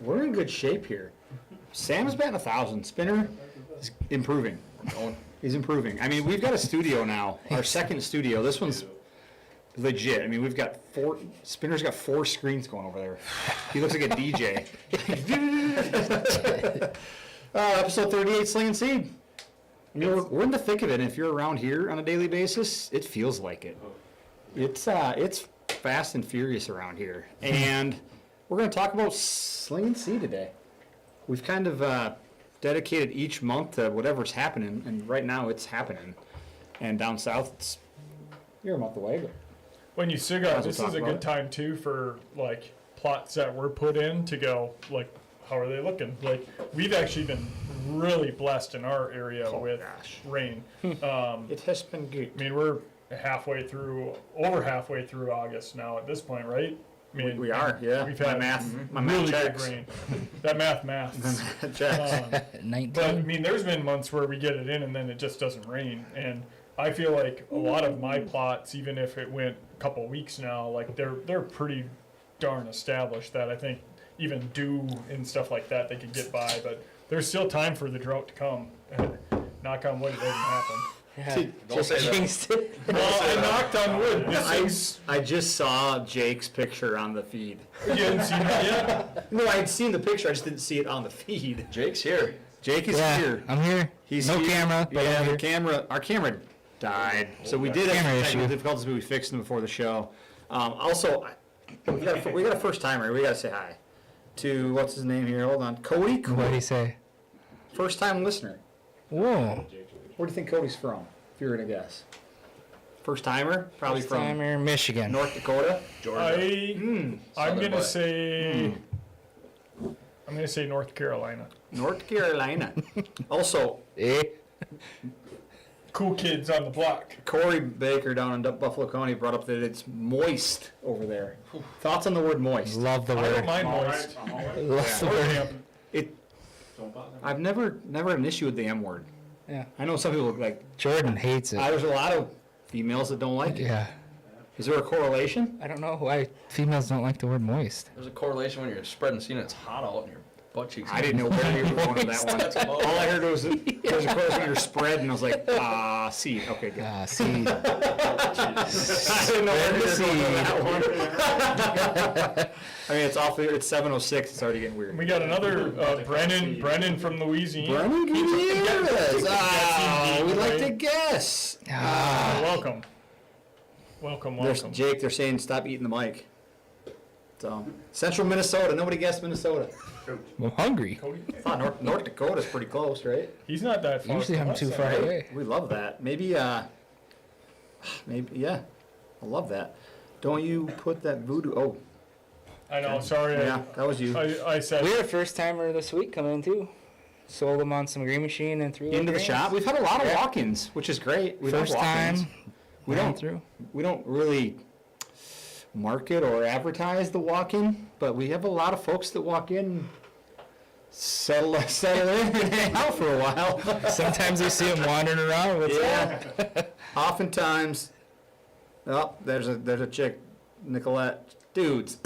we're in good shape here. Sam's batting 1,000. Spinner is improving. He's improving. I mean, we've got a studio now, our second studio. This one's legit. I mean, we've got Spinner's got 4 screens going over there. He looks like a DJ. Episode 38, Slingin Seed. I mean, we're in the thick of it, and if you're around here on a daily basis, it feels like it. It's fast and furious around here. And we're going to talk about Slingin Seed today. We've kind of dedicated each month to whatever's happening, and right now it's happening. And down south, you're a month away, but when you cigar, this is a good time too for like plots that were put in to go like, how are they looking? Like we've actually been really blessed in our area with rain. it has been good. I mean, we're over halfway through August now at this point, right? I mean, we are, yeah. We've had my really math good rain. That math. checks. 19. But I mean, there's been months where we get it in and then it just doesn't rain. And I feel like a lot of my plots, even if it went a couple weeks now, like they're pretty darn established that I think even dew and stuff like that they could get by. But there's still time for the drought to come. Knock on wood, it doesn't happen. Yeah. Don't say that. Well, I knocked on wood. I just saw Jake's picture on the feed. You hadn't seen that yet? No, I had seen the picture. I just didn't see it on the feed. Jake's here. Jake is here. I'm here. He's no here. camera, but yeah, I'm the camera. Our camera died, so we did have Camera technical issue. difficulties, but we fixed them before the show. Also, we got a first timer. We got to say hi to what's his name here. Hold on, Cody. What do you say? First time listener. Whoa. Where do you think Cody's from? If you were gonna guess. First timer, probably First from timer, Michigan. North Dakota. Georgia. I'm Southern gonna say. I'm gonna say North Carolina. North Carolina. Also, Eh? Cool kids on the block. Corey Baker down in Buffalo County brought up that it's moist over there. Thoughts on the word moist? Love the I word. don't mind moist. Love the word. I've never had an issue with the M word. Yeah. I know some people like. Jordan hates it. There's a lot of females that don't like it. Yeah. Is there a correlation? I don't know why females don't like the word moist. There's a correlation when you're spreading seed and it's hot out and your butt cheeks. I didn't know where you were going with that one. That's about All I heard was there's a correlation when you're spread, and I was like, seed. Okay, good. See. I didn't know where you were going with that one. I mean, it's off there. It's 7:06. It's already getting weird. We got another Brennan from Louisiana. Brennan Gutierrez. That We'd seems like right. to guess. Welcome. There's Jake. They're saying stop eating the mic. So Central Minnesota. Nobody guessed Minnesota. I'm hungry. Cody? I thought North Dakota's pretty close, right? He's not that far. Usually from I'm us, too though, far right? away. We love that. Maybe yeah. I love that. Don't you put that voodoo? Oh, I know. Sorry. yeah, that was you. I said. We had a first timer this week come in too. Sold them on some green machine and threw Into the grains. shop. We've had a lot of walk-ins, which is great. We love First walk-ins. time. We ran don't through. We don't really market or advertise the walk-in, but we have a lot of folks that walk in, settle in, and hang out for a while. Sometimes we see them wandering around. What's up? Yeah. Oftentimes, oh, there's a chick, Nicolette. Dudes.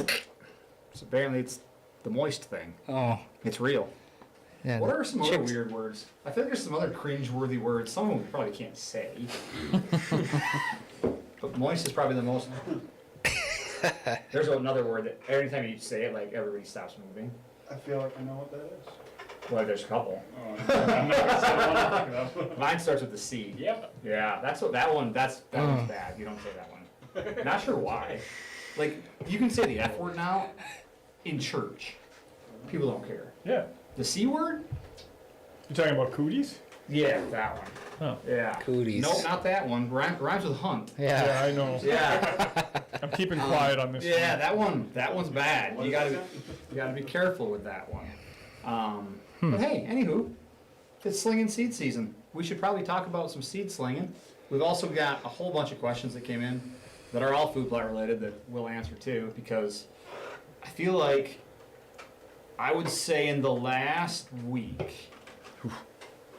So apparently it's the moist thing. Oh. It's real. Yeah. What are some other chicks- weird words? I feel like there's some other cringe-worthy words. Some of them we probably can't say. But moist is probably the most. There's another word that every time you say it, like everybody stops moving. I feel like I know what that is. Well, there's a couple. I'm not gonna say what I'm thinking of. Mine starts with the C. Yep. Yeah, that's what that one. That one's bad. You don't say that one. Not sure why. Like you can say the F word now in church. People don't care. Yeah. The C word? You talking about cooties? Yeah, that one. Oh. Yeah. Cooties. Nope, not that one. Rhymes with hunt. Yeah. I know. Yeah. I'm keeping quiet on this. Yeah, one. that one's bad. You gotta be careful with that one. But hey, anywho, it's slinging seed season. We should probably talk about some seed slinging. We've also got a whole bunch of questions that came in that are all food plot related that we'll answer too, because I feel like I would say in the last week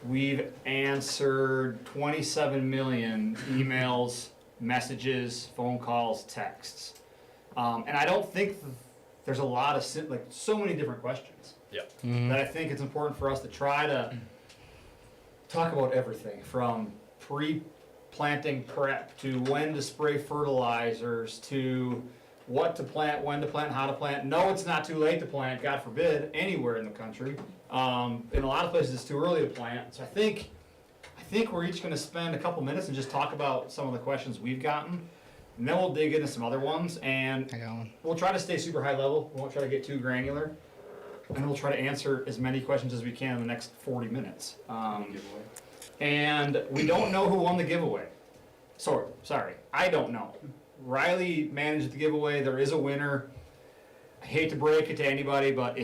we've answered 27 million emails, messages, phone calls, texts. And I don't think there's a lot of, so many different questions. Yeah. That I think it's important for us to try to talk about everything from pre-planting prep to when to spray fertilizers to what to plant, when to plant, how to plant. No, it's not too late to plant, God forbid, anywhere in the country. In a lot of places, it's too early to plant. So I think we're each going to spend a couple minutes and just talk about some of the questions we've gotten, and then we'll dig into some other ones. And I got one. we'll try to stay super high level. We won't try to get too granular, and we'll try to answer as many questions as we can in the next 40 minutes. And we don't know who won the giveaway. Sorry, I don't know. Riley managed the giveaway. There is a winner. I hate to break it to anybody, but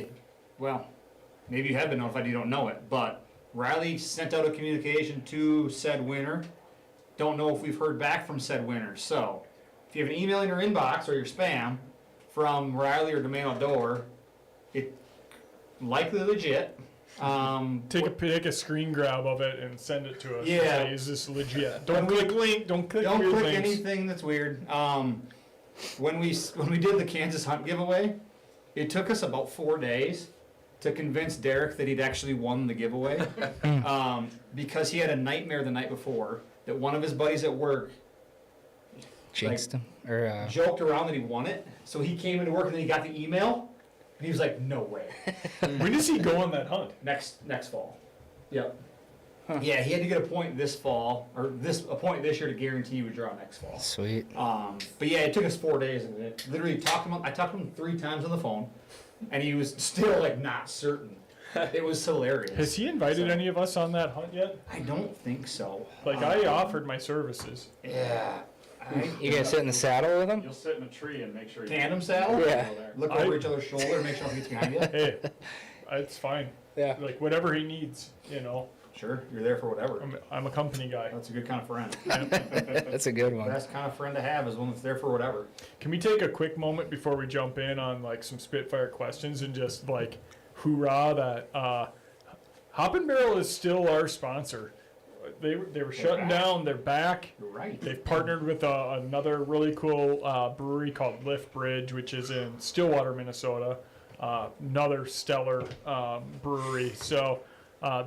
maybe you have been notified, you don't know it. But Riley sent out a communication to said winner. Don't know if we've heard back from said winner. So, if you have an email in your inbox or your spam from Riley or Domain Outdoor, it's likely legit. Take a screen grab of it and send it to us. Yeah. And say, is this legit? Don't click link. Don't click Don't weird click links. anything that's weird. When we did the Kansas hunt giveaway, it took us about 4 days to convince Derek that he'd actually won the giveaway, because he had a nightmare the night before that one of his buddies at work Jinxed him. Or, joked around that he won it. So he came into work and then he got the email, and he was like, "No way." When does he go on that hunt? Next fall. Yep. Yeah, he had to get a point this fall, or a point this year to guarantee he would draw next fall. sweet. But yeah, it took us 4 days, and it literally I talked to him 3 times on the phone, and he was still not certain. It was hilarious. Has he invited any of us on that hunt yet? I don't think so. I offered my services. Yeah. You gonna sit in the saddle with him? You'll sit in a tree and make sure you. Tandem saddle? Yeah. Look over each other's shoulder, make sure nothing gets behind you. Hey, it's fine. Yeah. Whatever he needs, Sure, you're there for whatever. I'm a company guy. That's a good kind of friend. That's a good one. Best kind of friend to have is one that's there for whatever. Can we take a quick moment before we jump in on some Spitfire questions and just hoorah that Hop and Barrel is still our sponsor. They were shutting down. They're back. You're right. They've partnered with another really cool brewery called Lift Bridge, which is in Stillwater, Minnesota. Another stellar brewery. So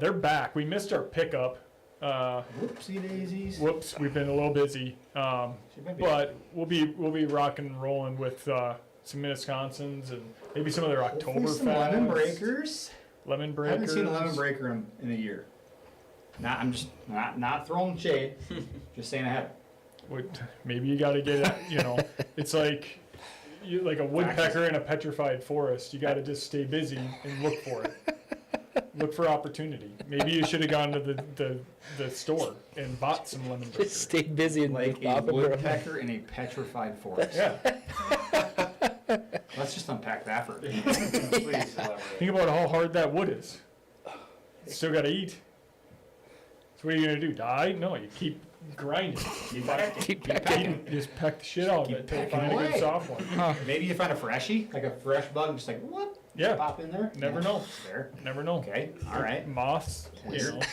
they're back. We missed our pickup. Whoopsie daisies. Whoops, we've been a little busy. But we'll be rocking and rolling with some Minnesconsins and maybe some of their Hopefully Oktoberfest. some lemon breakers. Lemon I breakers. haven't seen a lemon breaker in a year. I'm just not throwing shade. Just saying I haven't. Maybe you got to get it. It's like a woodpecker in a petrified forest. You got to just stay busy and look for it. Look for opportunity. Maybe you should have gone to the store and bought some lemon breakers. Just stay busy and Like a Hop and Barrel. woodpecker in a petrified forest. Yeah. Let's just unpack that for a minute. Please elaborate. Think about how hard that wood is. Still got to eat. So what are you gonna do? Die? No, you keep grinding. Keep packing. You just peck the shit out of Keep it until you pecking find a away. good soft one. Maybe you find a freshie, like a fresh bug, just what? Yeah. Pop in there. Never Yeah, know. it's there. Never know. Okay. All right. Moths. Weird.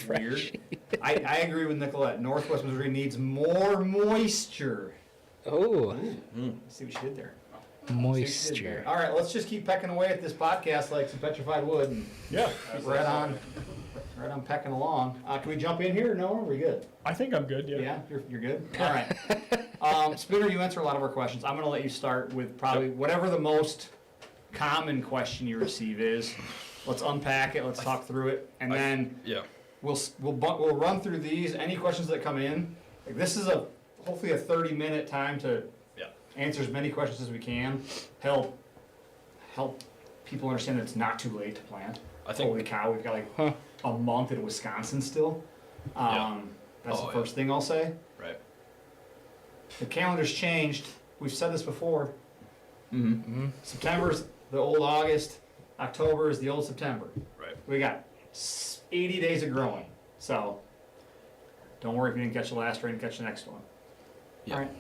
Weird. I agree with Nicolette. Northwest Missouri needs more moisture. Oh, Let's see what she did there. See what she did moisture. there. All right, let's just keep pecking away at this podcast like some petrified wood and Yeah. keep right on pecking along. Can we jump in here? No, are we good? I think I'm good. Yeah. Yeah, you're good. All right. Spinner, you answer a lot of our questions. I'm going to let you start with probably whatever the most common question you receive is. Let's unpack it. Let's talk through it, and then Yeah. we'll run through these. Any questions that come in. Like, this is hopefully a 30-minute time to answer as many questions as we can. Help people understand that it's not too late to plant. I think Holy cow, we've got a month in Wisconsin still. Yeah. That's Oh, the first thing I'll say. right. The calendar's changed. We've said this before. Mm-hmm. September's the old August. October is the old September. Right. We got 80 days of growing. So don't worry if you didn't catch the last rain, catch the next one. Yeah. All right.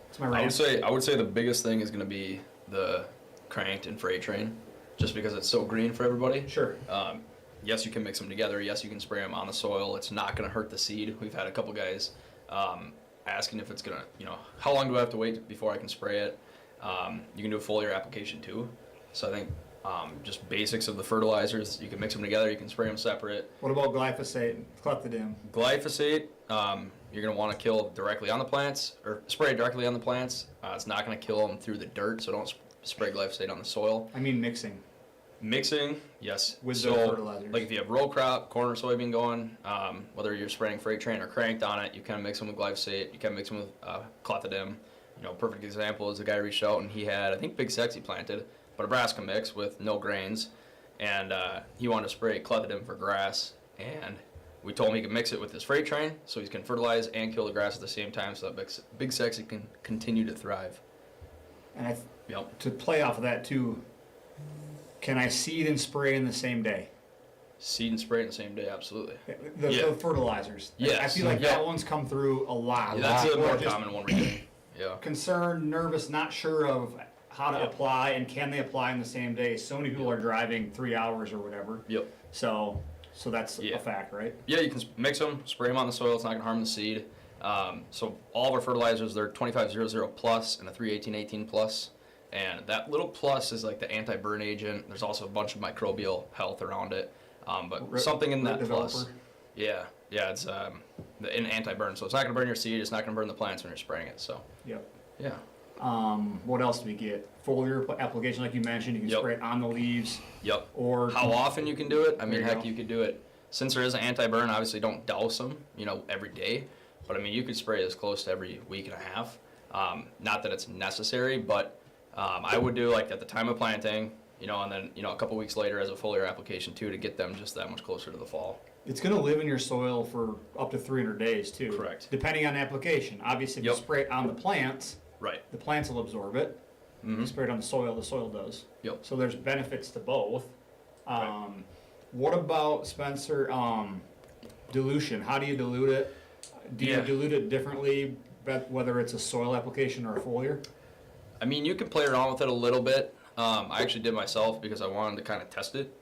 That's my I rant. would say the biggest thing is going to be the cranked and freight train, just because it's so green for everybody. Sure. Yes, you can mix them together. Yes, you can spray them on the soil. It's not going to hurt the seed. We've had a couple guys asking if it's going to, how long do I have to wait before I can spray it? You can do a foliar application too. So I think just basics of the fertilizers, you can mix them together, you can spray them separate. What about glyphosate and clethodim? Glyphosate, you're going to want to kill directly on the plants, or spray directly on the plants. It's not going to kill them through the dirt, so don't spray glyphosate on the soil. I mean mixing. Mixing, yes. With so, the fertilizers. like if you have row crop, corn or soybean going, whether you're spraying freight train or cranked on it, you kind of mix them with glyphosate. You kind of mix them with clethodim. You know, perfect example is a guy reached out and he had, I think, Big Sexy planted, but a brassica mix with no grains, and he wanted to spray clethodim for grass, and we told him he could mix it with his freight train, so he can fertilize and kill the grass at the same time, so that Big Sexy can continue to thrive. And Yep. to play off of that too, can I seed and spray in the same day? Seed and spray in the same day, absolutely. The fertilizers. Yes. I feel like Yeah. that one's come through a lot. Yeah, that's a Or more just common one we're getting. Yeah. concerned, nervous, not sure of how to Yep. apply and can they apply in the same day. So many people are driving 3 hours or whatever. Yep. So that's Yeah. a fact, right? Yeah, you can mix them, spray them on the soil. It's not going to harm the seed. So all of our fertilizers, they're 2500 plus and the 31818 plus. And that little plus is like the anti-burn agent. There's also a bunch of microbial health around it. But something in that Root plus. developer. Yeah, it's an anti-burn. So it's not going to burn your seed. It's not going to burn the plants when you're spraying it. So Yep. yeah. What else do we get? Foliar application, like you mentioned, you can Yep. spray it on the leaves Yep. or How often you can do it? I mean, There you heck, go. you could do it. Since there is an anti-burn, obviously don't douse them, every day. But I mean, you could spray this close to every week and a half. Not that it's necessary, but I would do like at the time of planting, and then, a couple weeks later as a foliar application too, to get them just that much closer to the fall. it's going to live in your soil for up to 300 days too. Correct. Depending on application. Obviously, if Yep. you spray it on the plants, Right. the plants will absorb it. If you Mhm. spray it on the soil does. Yep. So there's benefits to both. Right. What about, Spencer, dilution? How do you dilute it? Do you Yeah. dilute it differently, whether it's a soil application or a foliar? I mean, you can play around with it a little bit. I actually did myself because I wanted to kind of test it.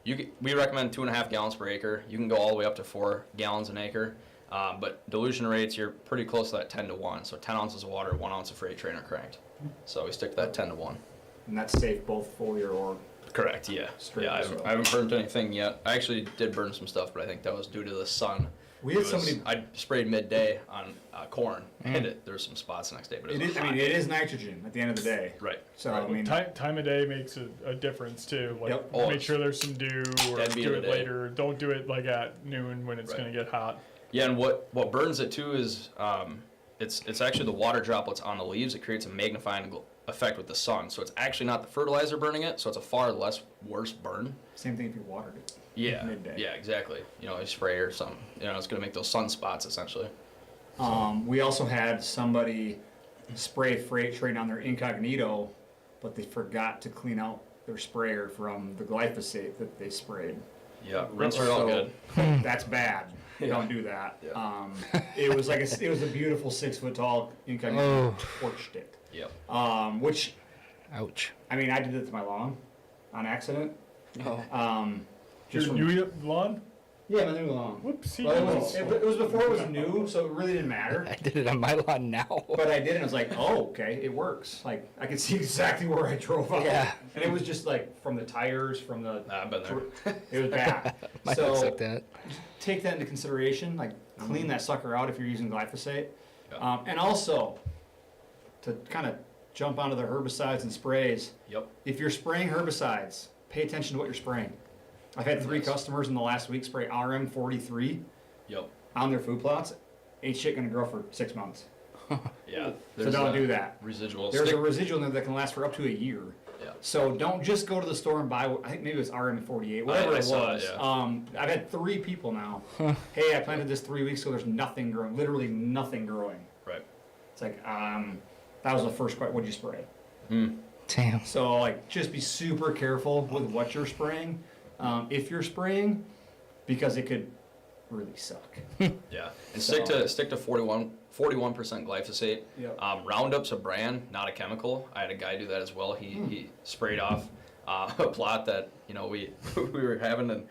We recommend 2.5 gallons per acre. You can go all the way up to 4 gallons an acre. But dilution rates, you're pretty close to that 10 to 1. So 10 ounces of water, 1 ounce of freight train or cranked. So we stick to that 10 to 1. And that's safe both foliar or Correct, yeah. Straight Yeah, soil. I haven't burned anything yet. I actually did burn some stuff, but I think that was due to the sun. We had somebody. I sprayed midday on corn, and there was some spots the next day, but it It was is. I hot. mean, it is nitrogen at the end of the day. Right. So Right. I mean, Time of day makes a difference too. Like Yep. Oh, make sure there's some dew, or Dead beat do of it the day. later. Don't do it like at noon when it's Right. gonna get hot. Yeah, and what burns it too is it's actually the water droplets on the leaves. It creates a magnifying effect with the sun. So it's actually not the fertilizer burning it. So it's a far less worse burn. same thing if you watered it. Yeah. Midday. Yeah, exactly. A spray or something. It's gonna make those sunspots essentially. We also had somebody spray freight train on their incognito, but they forgot to clean out their sprayer from the glyphosate that they sprayed. Yeah, rinse are all So, good. That's bad. Yeah. Don't do that. Yeah. It was it was a beautiful 6 foot tall incognito torch stick. Yep. Which Ouch. I mean I did it to my lawn on accident. Oh. Just Your from, new lawn? yeah, my new lawn. Whoopsie. Well, it was before it was new, so it really didn't matter. I did it on my lawn now. But I did it and I was like, oh, okay, it works. Like, I could see exactly where I drove up. Yeah. And it was just like from the tires, from the. I've been there. It was bad. Mine So looks like that. take that into consideration, like clean that sucker out if you're using glyphosate. Yeah. And also, to kind of jump onto the herbicides and sprays, Yep. if you're spraying herbicides, pay attention to what you're spraying. I've had 3 Yes. customers in the last week spray RM43 Yep. on their food plots. Ain't shit gonna grow for 6 months. Yeah. So don't do that. Residual. There's stick. a residual in there that can last for up to a year. Yeah. So don't just go to the store and buy, I think maybe it was RM48, whatever I it saw it, was. yeah. I've had 3 people now. Hey, I planted this 3 weeks ago, there's nothing growing, literally nothing growing. Right. It's like, that was the first question, what'd you spray? Damn. So like, just be super careful with what you're spraying, if you're spraying, because it could really suck. Yeah. And stick to 41% glyphosate. Yep. Roundup's a brand, not a chemical. I had a guy do that as well. He sprayed off a plot that we we were having, and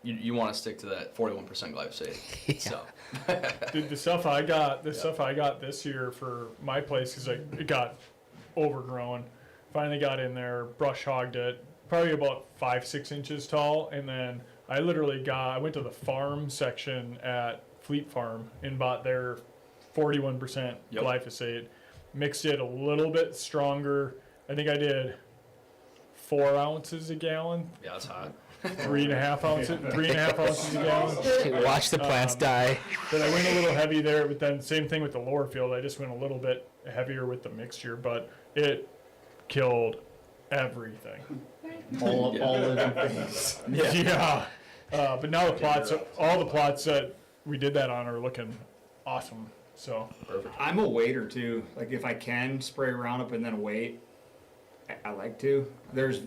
you want to stick to that 41% glyphosate. Yeah. So The stuff I got, stuff I got this year for my place, because it got overgrown. Finally got in there, brush hogged it, probably about 5-6 inches tall, and then I went to the farm section at Fleet Farm and bought their 41% Yep. glyphosate, mixed it a little bit stronger. I think I did 4 ounces a gallon, yeah, that's hot. 3.5 ounces, 3.5 ounces a gallon. Watch the plants die. But I went a little heavy there, but then same thing with the lower field. I just went a little bit heavier with the mixture, but it killed everything. All living things. Yeah. But now all the plots that we did that on are looking awesome. So Perfect. I'm a waiter too. Like if I can spray Roundup and then wait, I like to. There's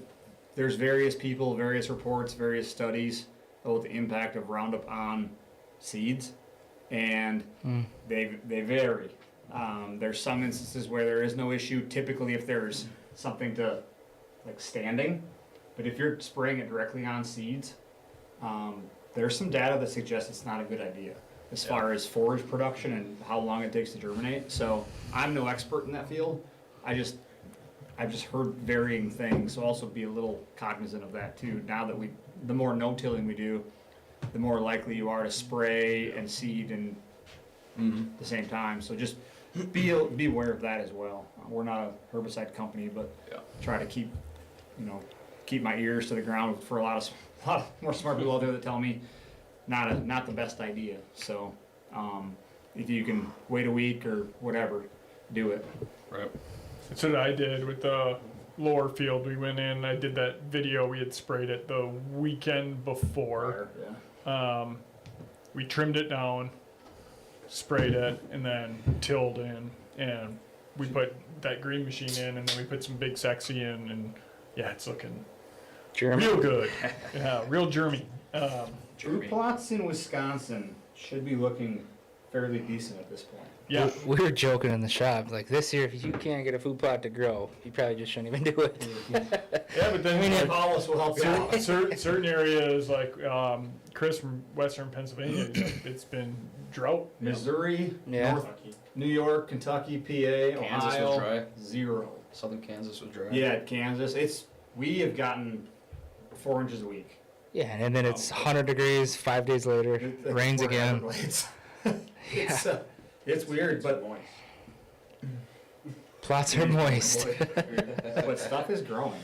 various people, various reports, various studies about the impact of Roundup on seeds, and they vary. There's some instances where there is no issue. Typically, if there's something to like standing, but if you're spraying it directly on seeds, there's some data that suggests it's not a good idea as far as forage production and how long it takes to germinate. So I'm no expert in that field. I've just heard varying things, so also be a little cognizant of that too. Now that the more no-tilling we do, the more likely you are to spray and seed in the same time. So just be aware of that as well. We're not a herbicide company, but try to keep my ears to the ground for a lot more smart people out there that tell me not the best idea. So if you can wait a week or whatever, do it. Right. that's what I did with the lower field. We went in, I did that video, we had sprayed it the weekend before. We trimmed it down, sprayed it, and then tilled in, and we put that green machine in, and then we put some Big Sexy in, and yeah, it's looking real good. Yeah, real germy. Fruit plots in Wisconsin should be looking fairly decent at this point. Yeah, We were joking in the shop, like this year, if you can't get a food plot to grow, you probably just shouldn't even do it. yeah, but then like, Paulus will help you out. certain areas like Chris from Western Pennsylvania, it's been drought. Missouri, Yeah. North, New York, Kentucky, PA, Kansas Ohio, was dry. 0. Southern Kansas was dry. Yeah, Kansas. We have gotten 4 inches a week. Yeah, and then it's 100 degrees, 5 days later, It- rains we're again. Everglades. Yeah. It's weird, but Plots are moist. but stuff is growing.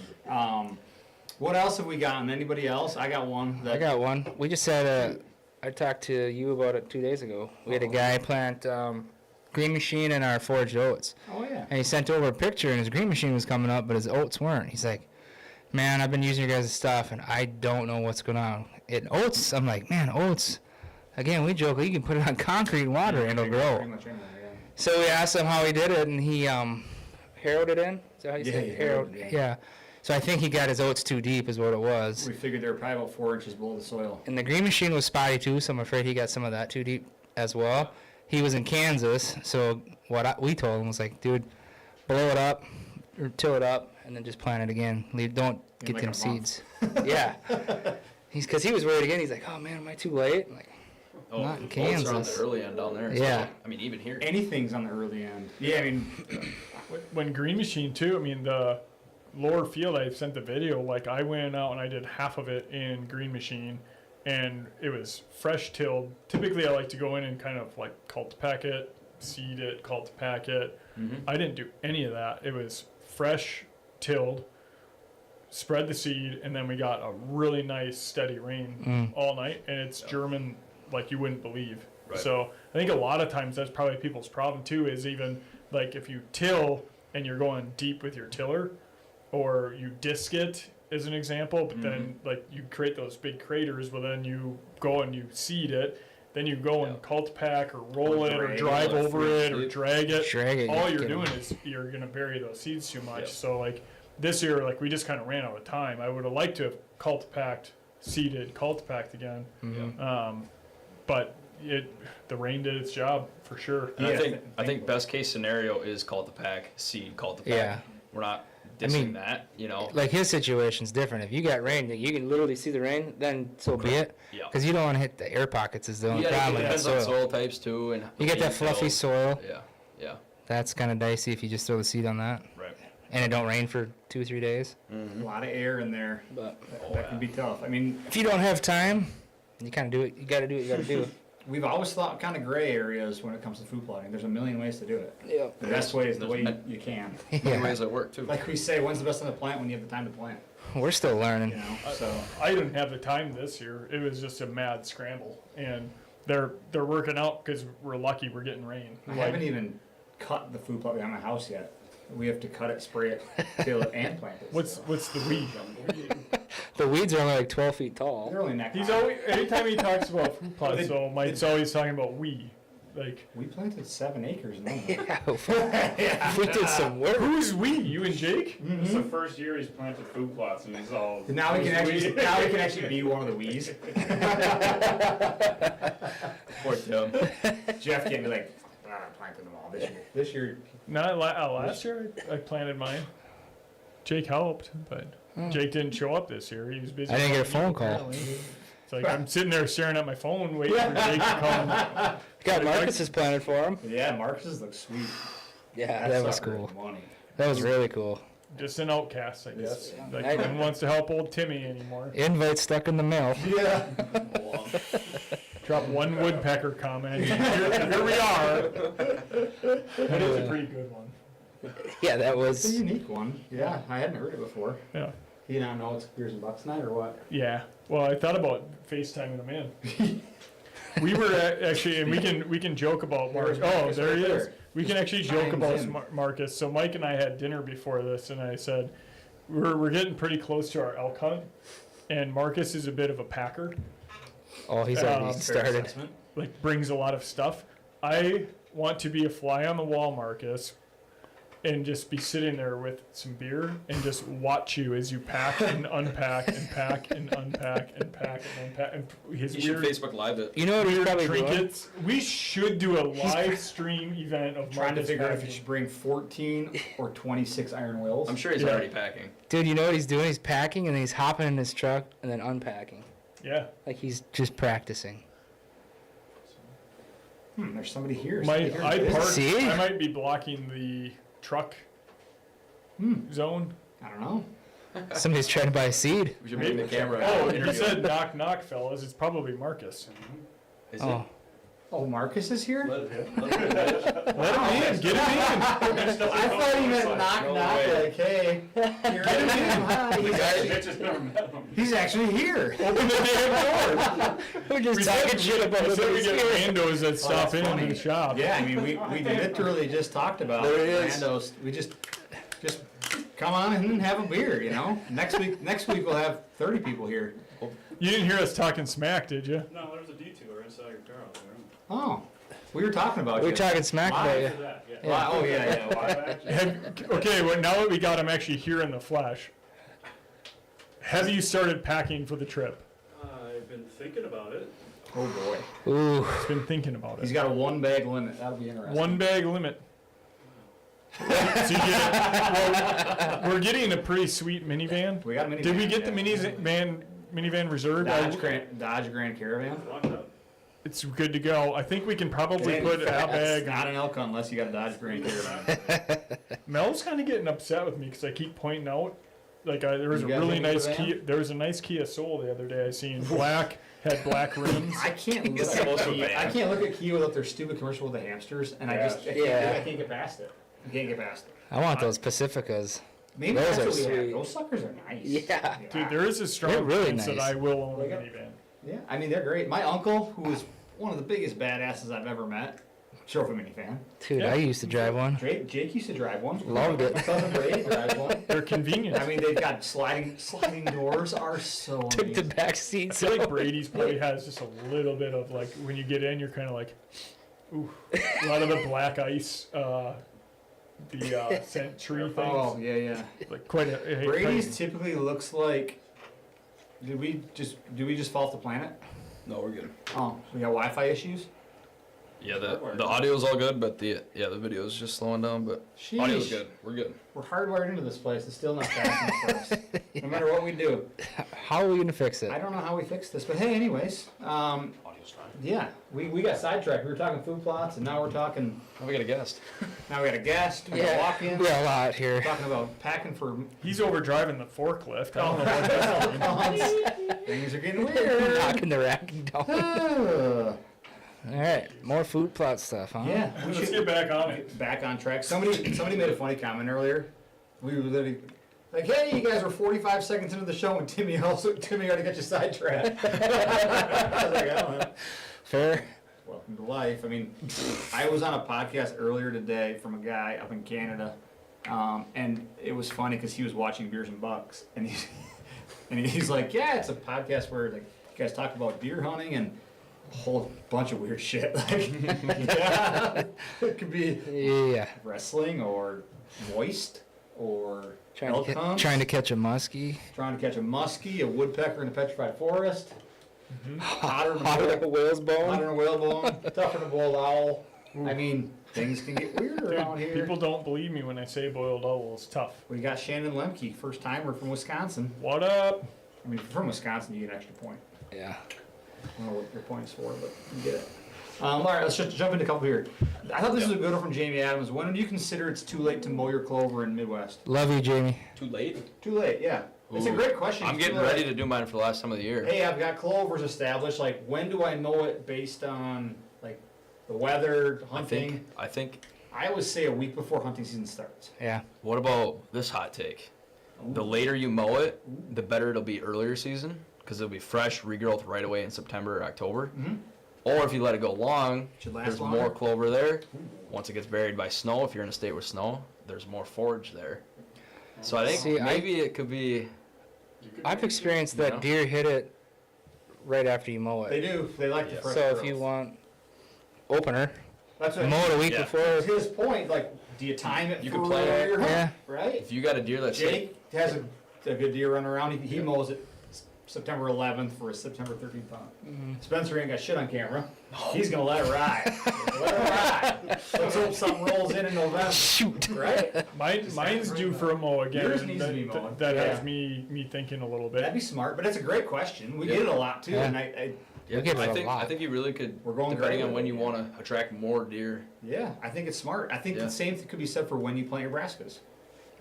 What else have we gotten? Anybody else? I got one. I got one. We just had I talked to you about it 2 days ago. We had a guy plant green machine in our foraged oats. Oh yeah. And he sent over a picture, and his green machine was coming up, but his oats weren't. He's like, man, I've been using your guys' stuff, and I don't know what's going on. Oats, I'm like, man, oats. Again, we joke, you can put it on concrete and water, and it'll grow. Pretty much anywhere, yeah. So we asked him how he did it, and he harrowed it in. Is that how you Yeah, say he it? harrowed it in. Yeah. So I think he got his oats too deep, is what it was. We figured they were probably about 4 inches below the soil. And the green machine was spotty too, so I'm afraid he got some of that too deep as well. He was in Kansas, so we told him was like, dude, blow it up, or till it up, and then just plant it again. Don't In get like them a month. seeds. Yeah. Because he was worried again. He's like, oh man, am I too late? I'm like, Oh, Not in oats are on the Kansas. early end down there. Yeah. So, I mean, even here. Anything's on the early end. Yeah, I mean, When green machine too, I mean the lower field, I sent the video, like I went out and I did half of it in green machine, and it was fresh tilled. Typically I like to go in and kind of like cult pack it, seed it, cult pack it. I didn't do any of that. It was fresh tilled, spread the seed, and then we got a really nice steady rain all night, and it's German like you wouldn't believe. Right. So I think a lot of times that's probably people's problem too, is even like if you till and you're going deep with your tiller, or you disc it as an example, but then like you create those big craters, well then you go and you seed it, then you go and cult pack or roll Or it or drag drive it, over it or drag it. drag it. All you're get 'em. doing is you're gonna bury those seeds too much. Yep. So like this year, like we just kind of ran out of time. I would have liked to have cult packed, seeded, cult packed again, but the rain did its job for sure. And Yeah, I think best case scenario is call it the pack, seed, call it the pack. Yeah. We're not dissing that, you know. Like his situation's different. If you got rain, you can literally see the rain, then so be it. Yeah. Because you don't want to hit the air pockets is the only Yeah, problem it with that depends on soil. soil types too, and You get that being fluffy filled. soil. Yeah, yeah, That's kind of dicey if you just throw the seed on that. right. And it don't rain for 2-3 days. A lot of air in there. But That can be tough. I mean, if you don't have time, you kind of do it. You got to do what you got to do. we've always thought kind of gray areas when it comes to food plotting. There's a million ways to do it. Yeah. The best way is the There's way you can. Many ways that work too. Like we say, when's the best time to plant? When you have the time to plant. We're still learning. You know. So I didn't have the time this year. It was just a mad scramble, and they're working out because we're lucky we're getting rain. I haven't even cut the food plot behind my house yet. We have to cut it, spray it, till it, and plant it. What's the weed? The weeds are only like 12 feet tall. They're only neck He's high. always anytime he talks about food plots, though, Mike's always talking about we. Like, We planted 7 acres. No. Yeah, we did some work. who's we? You and Jake? This is the first year he's planted food plots and he's all. Now we can actually be one of the wees. Poor Tim. Jeff can't be like, I planted them all this year. This year, Not last year. I planted mine. Jake helped, but Jake didn't show up this year. He was busy. I didn't get a phone call. apparently. It's like I'm sitting there staring at my phone, waiting for Jake to come. Got Marcus's planted for him. yeah, Marcus's look sweet. Yeah, that was sucker cool. is money. That was really cool. Just an outcast, I guess. Yes. Like I- no one wants to help old Timmy anymore. Invite stuck in the mail. Yeah. Drop one woodpecker comment. Here we are. That is a pretty good one. Yeah, that It's a was. unique one. Yeah, I hadn't heard it before. Yeah. You not know it's beers and bucks night or what? Yeah. Well, I thought about FaceTiming him in. We were actually, and we can joke about Marcus. There's Oh, Marcus there right he is. there. We can actually joke chimes about in. Marcus. So Mike and I had dinner before this, and I said we're getting pretty close to our elk hunt, and Marcus is a bit of a packer. Oh, he's already Fair started. Like brings a lot of stuff. I want to be a fly on the wall, Marcus, and just be sitting there with some beer and just watch you as you pack and unpack and pack and unpack and pack and unpack and his You should weird Facebook Live it. You know what he's probably doing? trinkets. We should do a live stream event of Trying to Marcus figure out if packing. you should bring 14 or 26 iron wills. I'm sure he's Yeah. already packing. Dude, you know what he's doing? He's packing and then he's hopping in his truck and then unpacking. Yeah, Like he's just practicing. There's somebody here. my Somebody here. See? I might be blocking the truck zone. I don't know. Somebody's trying to buy a seed. We should bring the camera. Oh, out. you said knock knock, fellas. It's probably Marcus. Is Oh, Oh, Marcus is here? Let him in. Get him in. I thought he meant knock No knock, way. like, hey, here I am. Hi. Mitch has never met him. He's actually here. Open the damn door. we're just We talking said, shit about we it. said we get randos that stop that's in funny. the shop. Yeah, I mean, we literally just talked about There he is. randos. We just come on and have a beer, you know? Next week we'll have 30 people here. You didn't hear us talking smack, did you? No, there's a detour inside your car out there. Oh, we were talking about We you. were talking smack about you. After that, yeah. Why- oh, yeah. Why? Okay, well, now that we got him actually here in the flesh, have you started packing for the trip? I've been thinking about it. Oh, boy. Ooh. I've been thinking about He's it. got a 1-bag limit. That'll be interesting. One bag limit. So you well, we're getting a pretty sweet minivan. We got a minivan. Did we get the yeah. minivan reserved? Dodge Grand Caravan? Locked up. It's good to go. I think we can probably put a It's bag. not an elk hunt unless you got a Dodge Grand Caravan. Mel's kind of getting upset with me because I keep pointing out, like there was You a got really anything nice for that? Kia. There was a nice Kia Soul the other day. I seen had black rims. I can't look It's at also Kia. bad. I can't look at Kia without their stupid commercial with the hamsters, and I can't get past it. I can't get past it. I want those Pacificas. Maybe Those that's are what we have. sweet. Those suckers are nice. Yeah. Dude, there is a They're strong really chance that nice. I will own a Like a- minivan. Yeah, I mean they're great. My uncle, who is one of the biggest badasses I've ever met, drove a minivan. Dude, Yeah. I used to drive one. Jake used to drive one. Loved it. My cousin Brady drives one. They're convenient. I mean, they've got sliding doors are so Took the amazing. back I seat. feel like Brady's probably has just a little bit of like when you get in, you're kind of like, ooh, a lot of the black ice, the scent tree things. Oh yeah. Like quite a. Brady's typically looks like. Did we just fall off the planet? No, we're good. Oh, we got Wi-Fi issues. Yeah, the audio's all good, but the video's just slowing down. But audio's good. We're good. We're hardwired into this place. It's still not passing for us. No matter what we do. How are we gonna fix it? I don't know how we fix this, but hey, anyways. Audio's fine. Yeah, we got sidetracked. We were talking food plots, and now we're talking. Oh, we got a guest. Now we got a guest. We got Yeah, walk-in. we got a lot here. Talking about packing for. He's over driving the forklift. I don't know what that's doing. Things are getting weird. Knocking the racking down. Ah. All right, more food plot stuff, huh? Yeah, we Let's should get back on it. back on track. Somebody made a funny comment earlier. We were literally like, "Hey, you guys were 45 seconds into the show, and Timmy already got you sidetracked." I was like, "I don't know." Fair. Welcome to life. I mean, I was on a podcast earlier today from a guy up in Canada, and it was funny because he was watching Beers and Bucks, and he's like, "Yeah, it's a podcast where like you guys talk about deer hunting and a whole bunch of weird shit. Like, yeah, it could be Yeah. wrestling or moist or Trying elk to, hunts, trying to catch a muskie. trying to catch a muskie, a woodpecker in a petrified forest, hotter than Hot like a whale's bone. hotter than a whalebone, tougher than a bull owl. I mean, things can get weird around Dude, here. people don't believe me when I say boiled owl is tough. We got Shannon Lemke, first timer from Wisconsin. What up? I mean, if you're from Wisconsin, you get an extra point. Yeah. I don't know what your point's for, but you get it. All right, let's just jump into a couple here. I thought this was a good one from Jamie Adams. When do you consider it's too late to mow your clover in Midwest? Love you, Jamie. Too late? Too late, yeah. It's a Ooh. great question. I'm It's getting too late. ready to do mine for the last time of the year. Hey, I've got clovers established. Like, when do I mow it based on like the weather, hunting? I think. I always say a week before hunting season starts. Yeah. What about this hot take? The later you mow it, the better it'll be earlier season because it'll be fresh regrowth right away in September or October. Mhm. Or if you let it go long, Should last there's longer. more clover there. Once it gets buried by snow, if you're in a state with snow, there's more forage there. So I think See, maybe it could be. I've experienced that Yeah. deer hit it right after you mow They it. do. They like the Yeah. fresh So if growth. you want opener, That's what mow it a week Yeah. before. to his point. Like, do you time it You for can plan it. your hunt? Yeah. Right? If you got a deer that's Jake has a good deer running around. He mows it September 11th for a September 13th hunt. Mm-hmm. Spencer ain't got shit on camera. He's gonna let it ride. Let it ride. Let's hope something rolls in November. Shoot. Right? Mine's due for a mow again. Yours and needs to be that- mowed. That Yeah. has me thinking a little That'd bit. be smart, but that's a great question. We Yeah. get it a lot too, Yeah. and I Yeah, We get it I a think lot. I think you really could. We're going depending on crazy. when you want to attract more deer. yeah, I think it's smart. I think Yeah. the same thing could be said for when you plant your brassicas.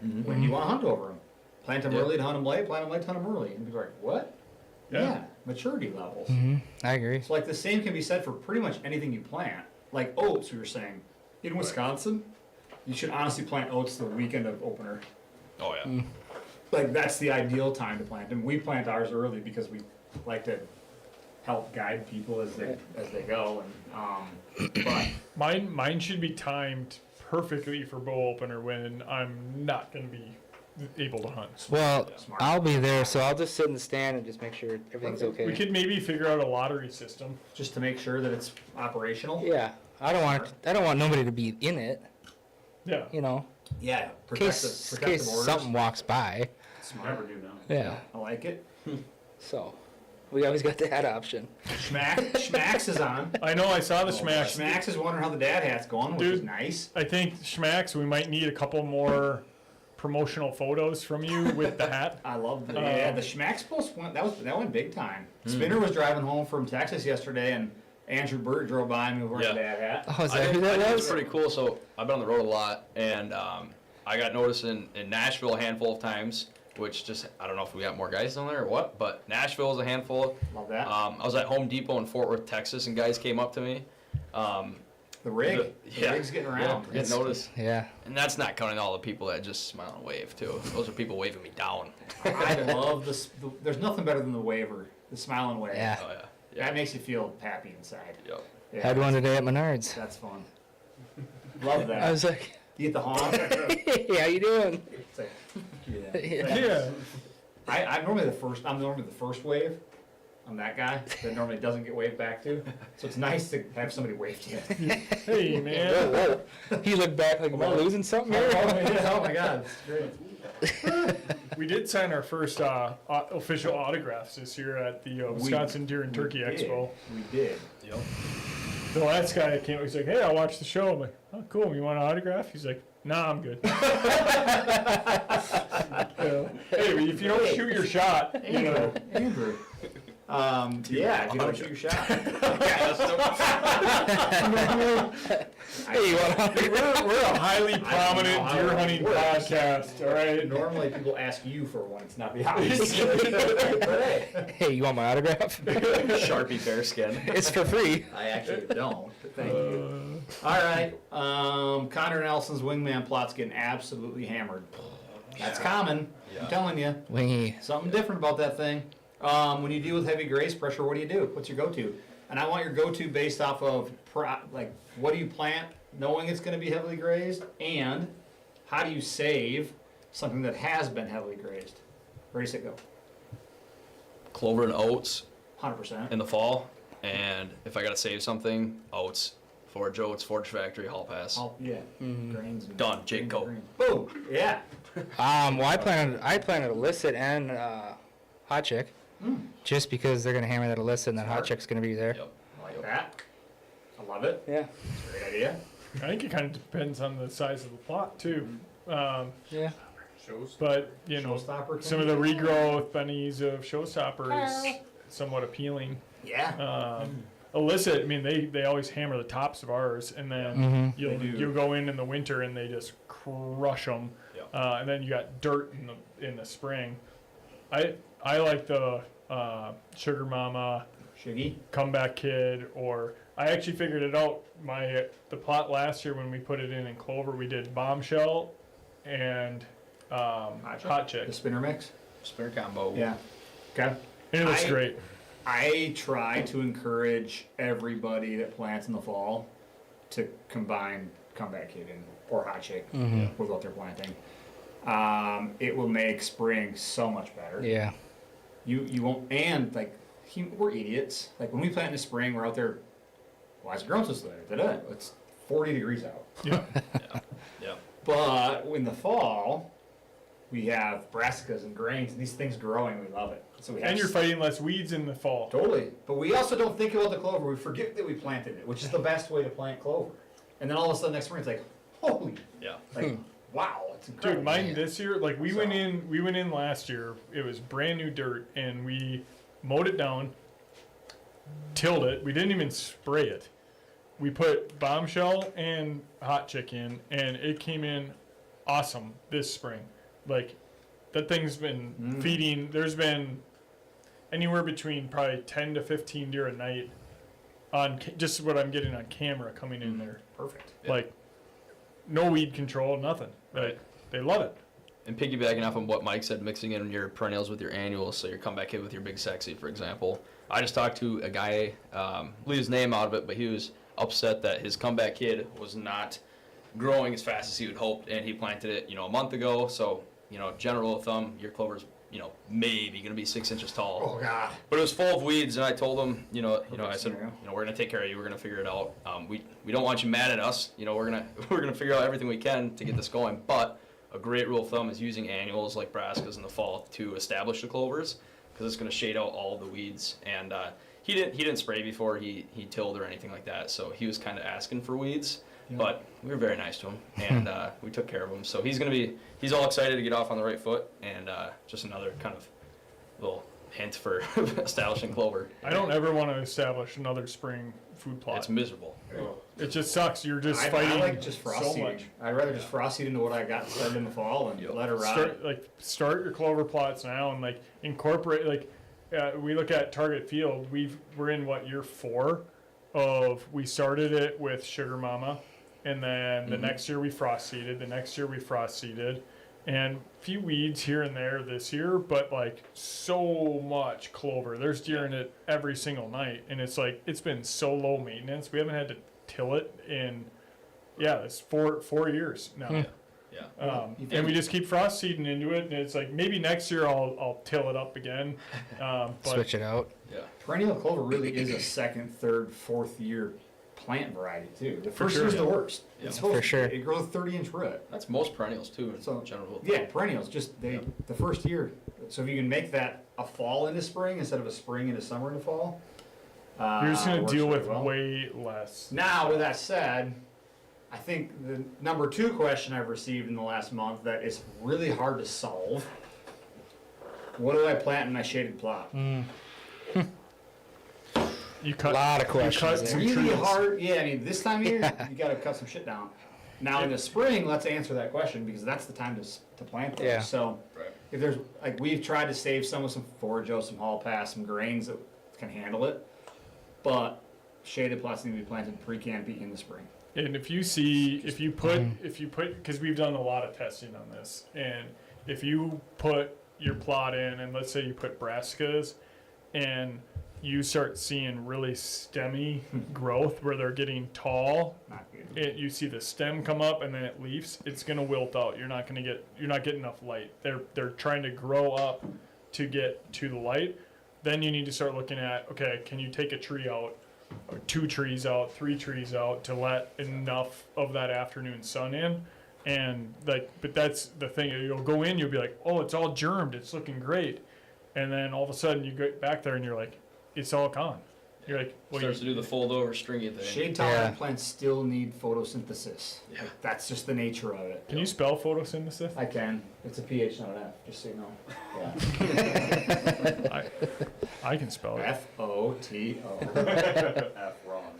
Mhm. When you want to hunt over them, plant them Yeah. early to hunt them late. Plant them late to hunt them early. And people are like, what? Yeah. Maturity levels. Hmm. I agree. So like the same can be said for pretty much anything you plant. Like oats, we were saying. In Wisconsin, you should honestly plant oats the weekend of opener. Oh yeah. Like that's the ideal time to plant them. We plant ours early because we like to help guide people as they go. And but Mine should be timed perfectly for bow opener when I'm not going to be able to hunt. Well, Smart. I'll be there, so I'll just sit in the stand and just make sure everything's okay. We could maybe figure out a lottery system. just to make sure that it's operational. Yeah. I don't want nobody to be in it, Yeah. you know, Yeah. in Protect case, the in case borders. something walks by. Smart. Never do now. Yeah. I like it. So, we always got that option. Schmax is on. I know I saw the Schmacks. Schmax is wondering how the dad hat's going, which is Dude. nice. I think Schmacks, we might need a couple more promotional photos from you with the hat. I love the the Schmax post went that went big time. Spinner was driving home from Texas yesterday, and Andrew Burt drove by me wearing Yeah. the dad hat. Oh, is I that think, who that I think was? it's pretty cool. So I've been on the road a lot, and I got noticed in Nashville a handful of times, which just I don't know if we got more guys down there or what, but Nashville is a handful. Love that. I was at Home Depot in Fort Worth, Texas, and guys came up to me. The rig. The- The rig's getting around. Yeah, getting noticed. Yeah. And that's not counting all the people that just smile and wave too. Those are people waving me down. I love this. There's nothing better than the waver, the smile and wave. Yeah. Oh yeah. That makes you feel happy inside. Yep. Yeah, Had one today at Menards. That's fun. Love that. I was like, You get the honk. hey, how you doing? It's like, yeah. Yeah. Yeah. I'm normally the first wave. I'm that guy that normally doesn't get waved back to. So it's nice to have somebody wave to you. Hey, man. Whoa, whoa. He looked back like, am I losing something here? Oh my god, it's great. We did sign our first official autographs this year at the Wisconsin Deer and Turkey We did. Expo. We did. Yep. The last guy that came, he's like, "Hey, I watched the show." I'm like, "Oh, cool. You want an autograph?" He's like, "Nah, I'm good." Hey, if you don't shoot your shot, you know. Andrew. Yeah, if you don't shoot your shot. Hey, you want We're a highly prominent how deer it hunting works. podcast, all right? Normally people ask you for one, it's not the opposite. But hey, Hey, you want my autograph? Sharpie bearskin. It's for free. I actually don't, but thank you. All right, Connor Nelson's wingman plot's getting absolutely hammered. That's common, I'm telling you. Wingy. Something different about that thing. When you deal with heavy graze pressure, what do? What's your go-to? And I want your go-to based off of, what do you plant knowing it's going to be heavily grazed? And how do you save something that has been heavily grazed? Ready, set, go. Clover and oats 100%. in the fall, and if I gotta save something, oats. Forage oats, Forage Factory, Hall Pass. Yeah. Grains. And Done. Jake, go. grains. Boom. Yeah. Well, I planted illicit and hot chick, just because they're gonna hammer that illicit and that hot Smart. chick's gonna be there. Yep. I like that. I love it. Yeah. Great idea. I think it kind of depends on the size of the plot too. Yeah. But you know, Showstopper. some of the regrowth bennies of Showstopper is somewhat appealing. Yeah. Illicit, I mean, they always hammer the tops of ours, and then Mhm. you'll They do. you'll go in the winter and they just crush them, Yep. and then you got dirt in the spring. I like the Sugar Mama, Shiggy. Comeback Kid, or I actually figured it out. The plot last year when we put it in Clover, we did Bombshell and Hot Chick. The spinner mix. Spare combo. Yeah. Okay. And it looks I- great. I try to encourage everybody that plants in the fall to combine Comeback Kid or Hot Chick with what they're planting. It will make spring so much better. Yeah. You won't, and we're idiots. Like when we plant in the spring, we're out there. Why is it growing so slow? It's 40 degrees out. Yeah. Yeah. But in the fall, we have brassicas and grains, and these things growing. We love it. So we have And you're fighting less weeds in the fall. Totally. But we also don't think about the clover. We forget that we planted it, which is the best way to plant clover. And then all of a sudden next spring it's like, holy, Yeah. wow, it's incredible. Dude, mine this year, like we went So- in last year, it was brand new dirt, and we mowed it down, tilled it. We didn't even spray it. We put Bombshell and Hot Chick in, and it came in awesome this spring. Like, that thing's been feeding. There's been anywhere between probably 10 to 15 deer a night on just what I'm getting on camera coming in there. Perfect. Yeah. Like, no weed control, nothing. Right. They love it. And piggybacking off of what Mike said, mixing in your perennials with your annuals, so your comeback kid with your big sexy, for example. I just talked to a guy, leave his name out of it, but he was upset that his comeback kid was not growing as fast as he would hoped, and he planted it, a month ago. So, general rule of thumb, your clover's, maybe gonna be 6 inches tall. Oh God. But it was full of weeds, and I told him, I said, scenario. we're gonna take care of you. We're gonna figure it out. We don't want you mad at us. We're gonna figure out everything we can to get this going. But a great rule of thumb is using annuals like brassicas in the fall to establish the clovers, because it's gonna shade out all the weeds. And he didn't spray before he tilled or anything like that, so he was kind of asking for weeds. Yeah. But we were very nice to him, and we took care of him. So he's all excited to get off on the right foot, and just another kind of little hint for establishing clover. I don't ever want to establish another spring food plot. It's miserable. It just sucks. You're just I fighting like just frost so seeding. much. I'd rather just frost seed into what I got started in the fall and let her rot. Start your clover plots now and incorporate we look at Target Field. We're in year 4 of we started it with Sugar Mama, and then the next year we frost seeded. The next year we frost seeded, and a few weeds here and there this year, but so much clover. There's deer in it every single night, and it's been so low maintenance. We haven't had to till it in it's 4 years now. Yeah. And we just keep frost seeding into it, and it's maybe next year I'll till it up again. But Switch it out. Yeah. Perennial clover really is a second, third, fourth year plant variety too. The first sure. year's the worst. Yeah. It's supposed For sure. It grows 30-inch root. That's most perennials too. So, In general. Yeah, perennials. Just the first year. So if you can make that a fall into spring instead of a spring into summer into fall, You're just gonna works deal really with well. way less. Now, with that said, I think the number 2 question I've received in the last month that is really hard to solve. What do I plant in my shaded plot? You cut Lot of questions You cut there. some Really trees. hard. Yeah, I mean, this time of year, you gotta cut some shit down. Now in the spring, let's answer that question because that's the time to plant those. Yeah. So Right. if there's, like, we've tried to save some with some Forjo, some Hall Pass, some grains that can handle it. But shaded plots need to be planted pre-canopy in the spring. And if you put, because we've done a lot of testing on this, and if you put your plot in, and let's say you put brassicas, and you start seeing really stemmy growth where they're getting tall, Not good. you see the stem come up and then it leaves, it's gonna wilt out. You're not getting enough light. They're trying to grow up to get to the light. Then you need to start looking at, okay, can you take a tree out, or 2 trees out, 3 trees out to let enough of that afternoon sun in? And like, but that's the thing. You'll go in, you'll be like, oh, it's all germed, it's looking great, and then all of a sudden you get back there and you're like, it's all gone. You're like, well, Starts to do the fold over stringy thing. Shade tolerant Yeah. plants still need photosynthesis. Yeah. Like, that's just the nature of it. can you spell photosynthesis? I can. It's a PH, not an F, just so you know. Yeah. I can spell it. F-O-T-O. F wrong.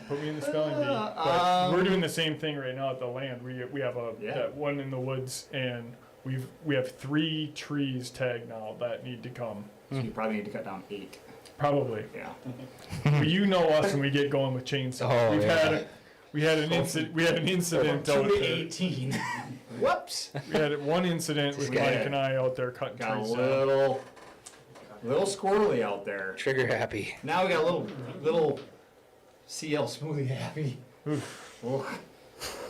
Put me in the spelling bee. But we're doing the same thing right now at the land. We have Yeah. that one in the woods, and we have 3 trees tagged now that need to come. So you probably need to cut down 8. Probably. Yeah. But you know us when we get going with chainsaws. Oh, We had an incident From out 2 to there. 18. Whoops. We had one incident with We Mike did. and I out there cutting Got a trees down. little squirrely out there. Trigger happy. Now we got a little CL smoothie happy. Oof.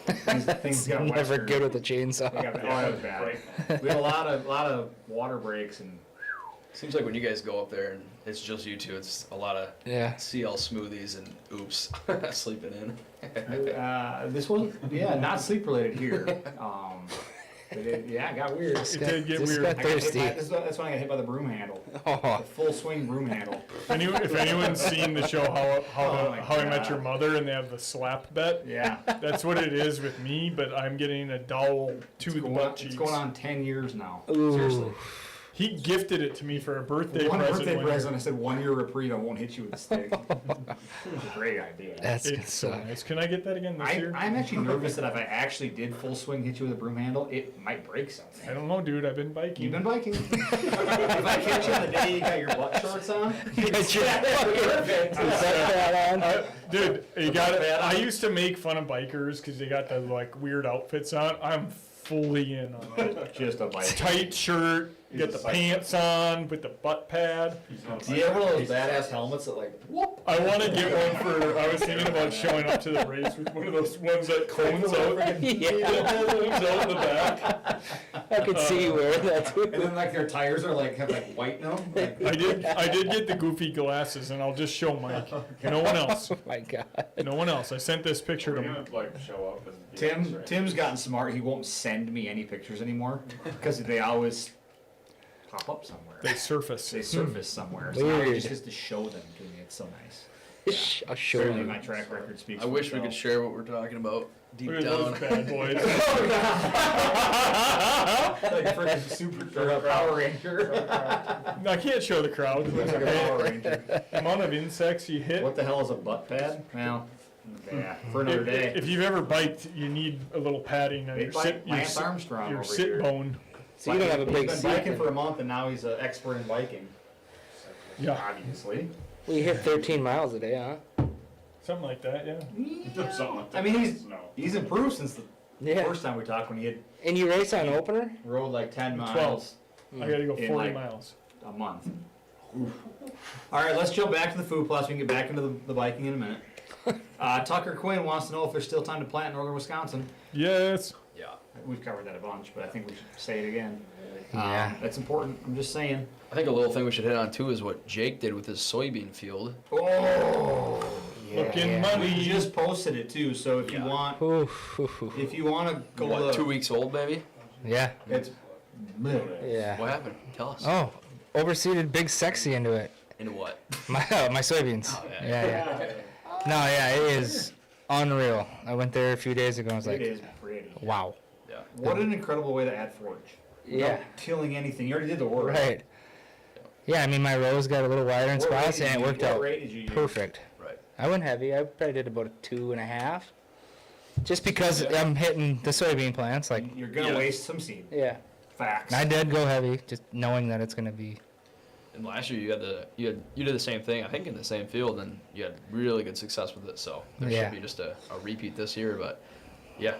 Things got Never western. good with the They chainsaw. got, oh, that was bad. We had a lot of water breaks and Seems like when you guys go up there and it's just you two, it's a lot of Yeah. CL smoothies and oops, sleeping in. this was not sleep related here. But it got weird. It did get Just weird. got I got hit thirsty. by- that's when I got hit by the broom handle. Oh, The full swing broom handle. If anyone's seen the show Oh my How I Met God. Your Mother, and they have the slap bet, Yeah. that's what it is with me. But I'm getting a dowel to the butt cheeks. It's going on 10 years now. Ooh. Seriously. He gifted it to me for a birthday One present. birthday one year. present, I said 1 year reprieve, I won't hit you with a stick. It's a great idea. that's good It's so stuff. nice. Can I get that again this year? I'm actually nervous that if I actually did full swing hit you with a broom handle, it might break something. I don't know, dude. I've been biking. You've been biking. If I catch you on the day you got your butt shorts on, Get your perfect. that on. Dude, you got it. I used to make fun of bikers because they got the like weird outfits on. I'm fully in on it. Just a bike. Tight shirt, you got the pants on with the butt pad. Do you have one of those badass helmets that like, whoop? I want to get one for. I was thinking about showing up to the race with one of those ones that cones out. Yeah, Cones out in the back. I could see you wearing that too. And then like their tires are like, have like white in them. Like, I did get the goofy glasses, and I'll just show Mike. No one else. Oh my god. No one else. I sent this picture We're to gonna like show up as Tim's gotten smart. He won't send me any pictures anymore because they always pop up somewhere. They surface. They surface somewhere. So now he Weird. just has to show them to me. It's so nice. I'll show Certainly you. my track record speaks I for wish we could itself. share what we're talking about deep Look at down. those bad boys. Like freaking super or Power Ranger. I can't show the crowd. Looks like a Power Ranger. Amount of insects you hit. What the hell is a butt pad? Well, yeah, for another day. If you've ever biked, you need a little padding on Big your bike, sit, Lance Armstrong your over sit here. bone. So you don't have a big He's seat. been biking then. for a month and now he's an expert in biking. Yeah, Obviously. Well, you hit 13 miles a day, huh? something like that. Yeah. Something like that. I mean, No. he's improved since the Yeah. first time we talked when he had And you race on opener? rode like 10 12. miles I gotta go In 40 like- miles. a month. All right, let's jump back to the food plots. We can get back into the biking in a minute. Tucker Quinn wants to know if there's still time to plant in northern Wisconsin. Yes. Yeah. We've covered that a bunch, but I think we should say it again. Yeah. That's important. I'm just saying. I think a little thing we should hit on too is what Jake did with his soybean field. Oh, Looking money. we just posted it too. So if you Yeah. want, Oof, oof, oof. if you want to go, What, to, 2 weeks old, maybe? it's Yeah. What happened? Tell us. Oh, overseeded Big Sexy into it. Into what? My soybeans. Oh, Yeah. No, yeah, it is unreal. I went there a few days ago. I was It like, is pretty. wow. Yeah. What an incredible way to add forage. Yeah. Without tilling anything. You already did the work. Right. Yeah, I mean, my rows got a little wider in What rate spots, did and it you- worked what out rate did you use? perfect. Right. I went heavy. I probably did about a 2.5. Just because I'm hitting the soybean plants, like, You're gonna Yeah. waste some seed. yeah. Facts. I did go heavy, just knowing that it's gonna be. And last year you did the same thing, I think in the same field, and you had really good success with it. So there Yeah. should be just a repeat this year, but yeah.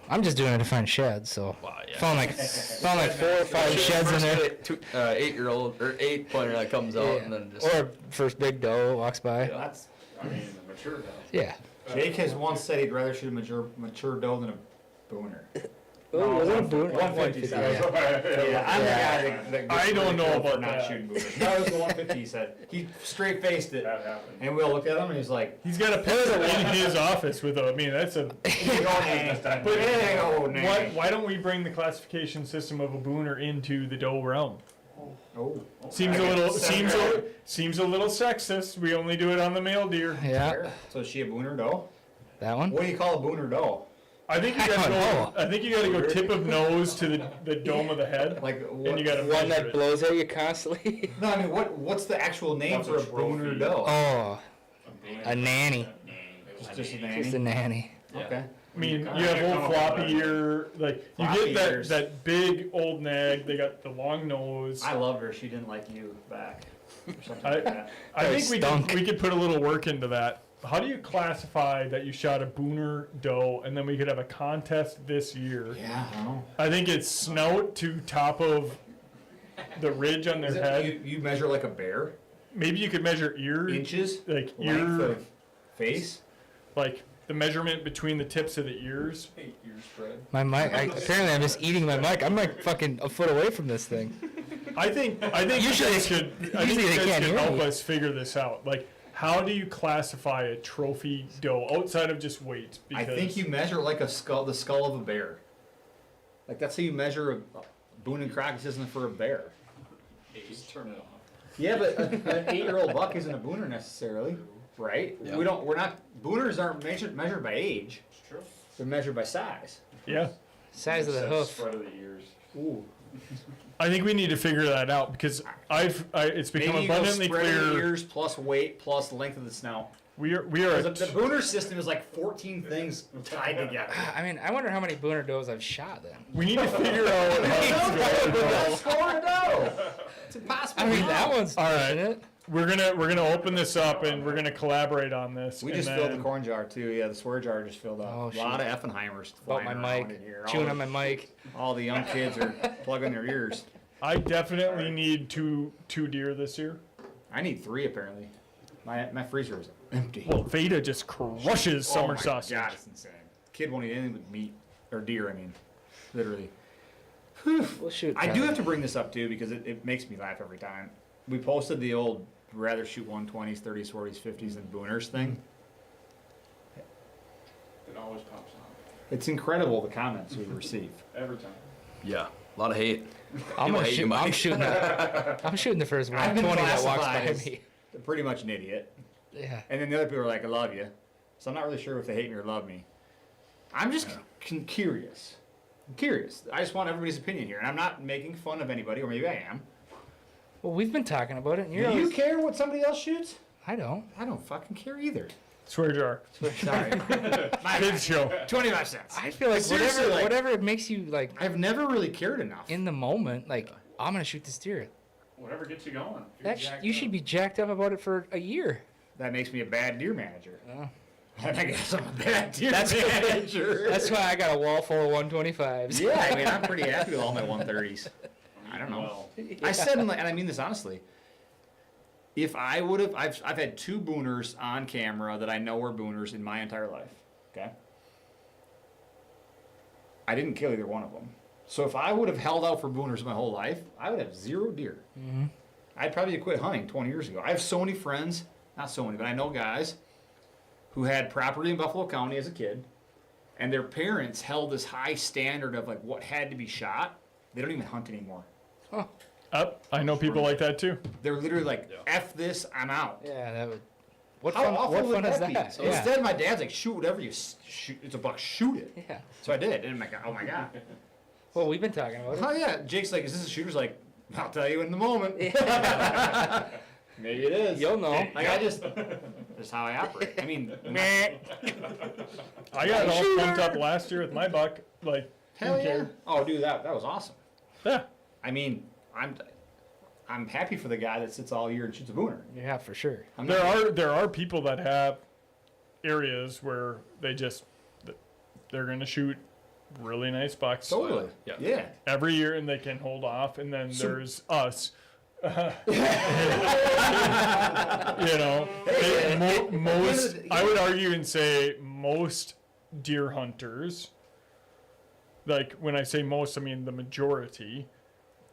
I'm just doing it to find sheds, so Wow, yeah. found like 4 or 5 sheds in there. 8-year-old or 8-pointer that comes out, and then just Or first big doe walks by. Yeah. That's, I mean, the mature doe. Yeah. Jake has once said he'd rather shoot a mature doe than a booner. Oh, was it a boot? 150. Yeah. Yeah, I'm the Yeah. guy that I gets don't know ridiculed for about not that. shooting booners. That was the 150 he said. He straight faced it, That happened. and we all looked at him and he's like, He's got a pistol in his office with a. I mean, that's a. But Why don't we bring the classification system of a booner into the doe realm? Oh, Seems a little sexist. We only do it on the male deer. Yeah. so is she a booner doe? That one? What do you call a booner doe? I think you I gotta don't go. know. I think you gotta go tip of nose to the dome of the head, Like and you gotta One measure that it. blows at you constantly. No, I mean what's the actual name What's for a a booner trophy? doe? Oh, a nanny. Just a Just a nanny. nanny. Yeah. Okay. I mean, you have old floppy ear, like you Floppy get ears. that big old nag. They got the long nose. I loved her. She didn't like you back. Or something I- like that. I think stunk. we could put a little work into that. How do you classify that you shot a booner doe, and then we could have a contest this year? Yeah, I don't know. I think it's snout to top of the ridge on their Is it, head. you measure like a bear? Maybe you could measure ear, Inches? like Length ear, of face? like the measurement between the tips of the ears. 8 year spread. My mic. Apparently, I'm just eating my mic. I'm like fucking a foot away from this thing. I think Usually you guys they- could. I think usually you they guys can't could hear help me. us figure this out. Like, how do you classify a trophy doe outside of just weight? I think you measure like the skull of a bear. Like that's how you measure a Boone and Crockett isn't for a bear. Just turn it off. Yeah, but an 8-year-old buck isn't a booner necessarily, right? Yeah. We're not booners aren't measured by age. It's true. They're measured by size. Yeah, Size of the hoof. Spread of the ears. Ooh. I think we need to figure that out because it's become Maybe you go abundantly spread of the clear. ears plus weight plus length of the snout. We are 'Cause the booner system is like 14 things tied together. I mean, I wonder how many booner does I've shot then. we need to figure out how to go. Score a doe. It's impossible. I mean, that one's All right. pushing it. We're gonna open this up and we're gonna collaborate on this. We and just filled the then- corn jar too. Yeah, the swear jar just filled up. Oh, A lot of Effenheimers About flying my around mic. in here. Chewing on my mic. All the young kids are plugging their ears. I definitely need two deer this year. I need 3 apparently. My freezer is empty. Well, Veda just crushes Oh summer my sausage. God, it's insane. Kid won't eat anything with meat or deer. I mean, literally. We'll shoot. I do have to bring this up too because it makes me laugh every time. We posted the old rather shoot 120s, 30s, 40s, 50s than booners thing. It always pops on. It's incredible the comments we receive. Every time. Yeah, a lot of hate. I'm People gonna hate you, shoot. Mike. I'm shooting. I'm shooting the first I've been 120 that walks classified by as- me. Pretty much an idiot. Yeah. And then the other people are like, I love you. So I'm not really sure if they hate me or love me. I'm just curious. I'm curious. I just want everybody's opinion here. And I'm not making fun of anybody, or maybe I am. Well, we've been talking about it, and Do you're you always, care what somebody else shoots? I don't. I don't fucking care either. Swear jar. Sorry. My Kids show. 25 cents. I feel like Seriously, like- whatever it makes you like I've never really cared enough. in the moment. Like I'm gonna shoot this deer. Whatever gets you going. If you're jacked You up. should be jacked up about it for a year. That makes me a bad deer manager. Oh. I guess I'm a bad deer That's- manager. That's why I got a wall full of 125s. Yeah, I mean, I'm pretty happy with all my 130s. I don't know. Well, I said, and I mean this honestly, if I would have, I've had 2 booners on camera that I know were booners in my entire life, okay? I didn't kill either one of them. So if I would have held out for booners my whole life, I would have 0 deer. Mm-hmm. I'd probably quit hunting 20 years ago. I have so many friends, not so many, but I know guys who had property in Buffalo County as a kid, and their parents held this high standard of like what had to be shot. They don't even hunt anymore. Huh. Up. I know people like that too. They're literally like, F this, I'm out. Yeah, that would. What How fun? awful What would fun is that be? that? So Yeah. instead, my dad's like, shoot whatever you shoot. It's a buck, shoot it. Yeah. So I did, and I'm like, oh my god. Well, we've been talking about it. Oh yeah. Jake's like, is this a shooter's like, I'll tell you in the moment. Maybe it is. You'll know. Like that's how I operate. I mean, I got all pumped up last year with my buck. Like, hell who yeah. cares? Oh, dude, that was awesome. Yeah. I mean, I'm happy for the guy that sits all year and shoots a booner. Yeah, for sure. I'm There not- are people that have areas where they're gonna shoot really nice bucks totally. Yeah. Yeah. every year and they can hold off, and then So- there's us. You know, most I would argue and say most deer hunters, like when I say most, I mean the majority,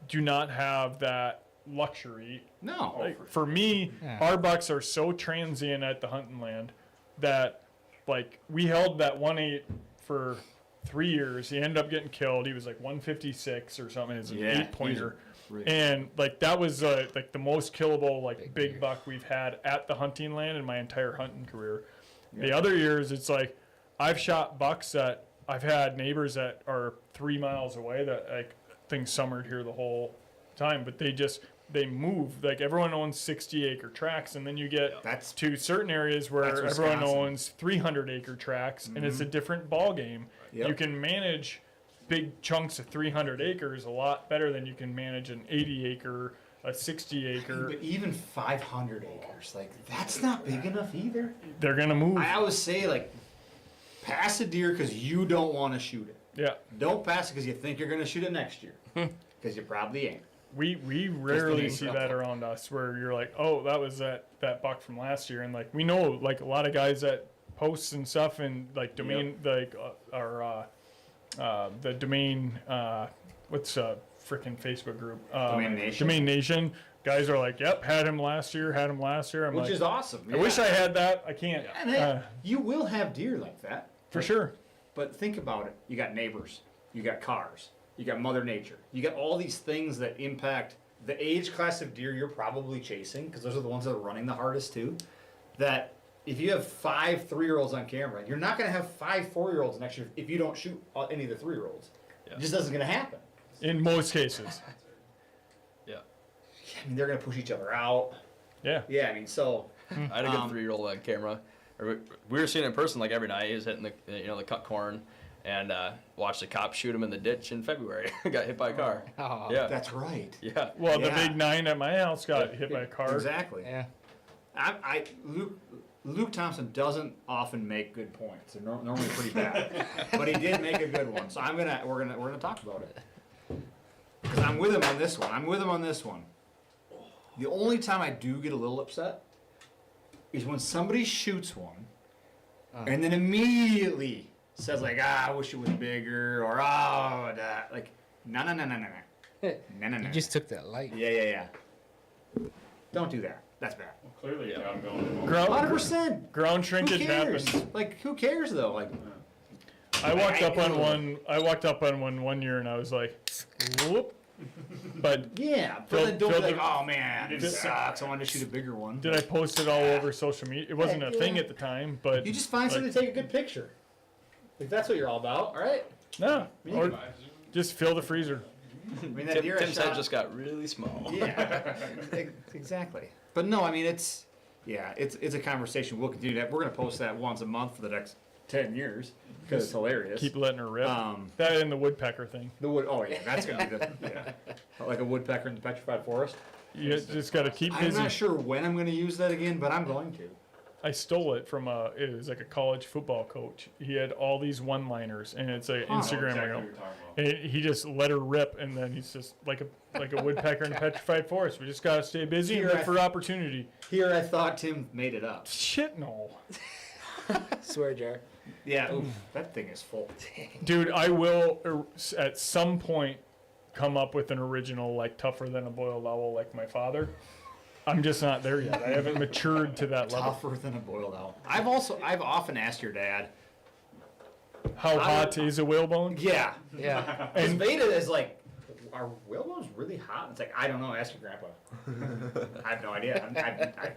do not have that luxury. No. Like, for me, Yeah. our bucks are so transient at the hunting land that, like, we held that 1.8 for 3 years. He ended up getting killed. He was like 156 or something. It's an Yeah, 8-pointer. Really. And like that was like the most killable like big buck we've had at the hunting land in my entire hunting career. The other years, it's like I've shot bucks that I've had neighbors that are 3 miles away that like things summered here the whole time, but they move. Like everyone owns 60-acre tracts, and then you get That's to certain areas where That's everyone Wisconsin. owns 300-acre tracts, and it's a different ball game. Yep. You can manage big chunks of 300 acres a lot better than you can manage an 80-acre, a 60-acre. But even 500 acres, like that's not big enough either. They're gonna move. I always say like, pass a deer because you don't want to shoot it. Yeah, Don't pass it because you think you're going to shoot it next year. Because you probably ain't. we rarely name see drop. that around us where you're like, oh, that was that buck from last year, and like we know like a lot of guys that posts and stuff and like domain like the domain what's freaking Facebook group Domain Nation? Domain Nation guys are like, yep, had him last year. I'm Which like, is awesome. I wish I had that. I can't. And hey, you will have deer like that. For sure. But think about it. You got neighbors. You got cars. You got Mother Nature. You got all these things that impact the age class of deer you're probably chasing, because those are the ones that are running the hardest too. That if you have 5 3-year-olds on camera, you're not going to have 5 4-year-olds next year if you don't shoot any of the 3-year-olds. Yeah. It just doesn't going to happen. In most cases. Yeah. I mean, they're going to push each other out. Yeah. Yeah, I mean, so I had a good 3-year-old on camera. We were seeing him in person like every night. He was hitting the cut corn, and watched the cop shoot him in the ditch in February. Got hit by a car. Oh. Yeah. that's right. Yeah. Well, the Yeah. big 9 at my house got hit by a car. Exactly. Yeah. Luke Thompson doesn't often make good points. They're normally pretty bad, but he did make a good one. So we're gonna talk about it. Because I'm with him on this one. The only time I do get a little upset is when somebody shoots one, and then immediately says like, I wish it was bigger, or that. Like, no. You just took that light. Yeah. Don't do that. That's bad. Well, clearly, yeah, I'm going. Ground, 100%. ground Who shrinkage cares? happens. Like, who cares though? Like, I walked up on one year and I was like, whoop. But yeah, but Phil- then don't Phil be like, did- oh man, did- this sucks. I wanted to shoot a bigger one. did I post it all over social media? It wasn't a Yeah. thing at the time, but You just find something to take a good picture. Like that's what you're all about, all right? no, or just fill the freezer. I mean, that deer I Tim's head shot- just got really small. Yeah, exactly. But no, I mean it's a conversation we'll continue to have. We're gonna post that once a month for the next 10 years because it's hilarious. Keep letting her rip. Um, That and the woodpecker thing. the wood. Oh yeah, that's gonna be like a woodpecker in the petrified forest. You just got to keep I'm busy. not sure when I'm gonna use that again, but I'm going to. I stole it from it was like a college football coach. He had all these one-liners, and it's an Instagram Exactly reel. what you're talking about. And he just let her rip, and then he's just like a woodpecker in a petrified forest. We just gotta stay busy and Here look for opportunity. Here I thought Tim made it up. Shit, no, Swear jar. Yeah, oof, that thing is full. dude. I will at some point come up with an original like tougher than a boiled owl like my father. I'm just not there yet. I haven't matured to that level. Tougher than a boiled owl. I've often asked your dad. How hot is a whalebone? Yeah, Yeah. because Veda is like are whalebones really hot? It's like, I don't know. Ask your grandpa. I have no idea. I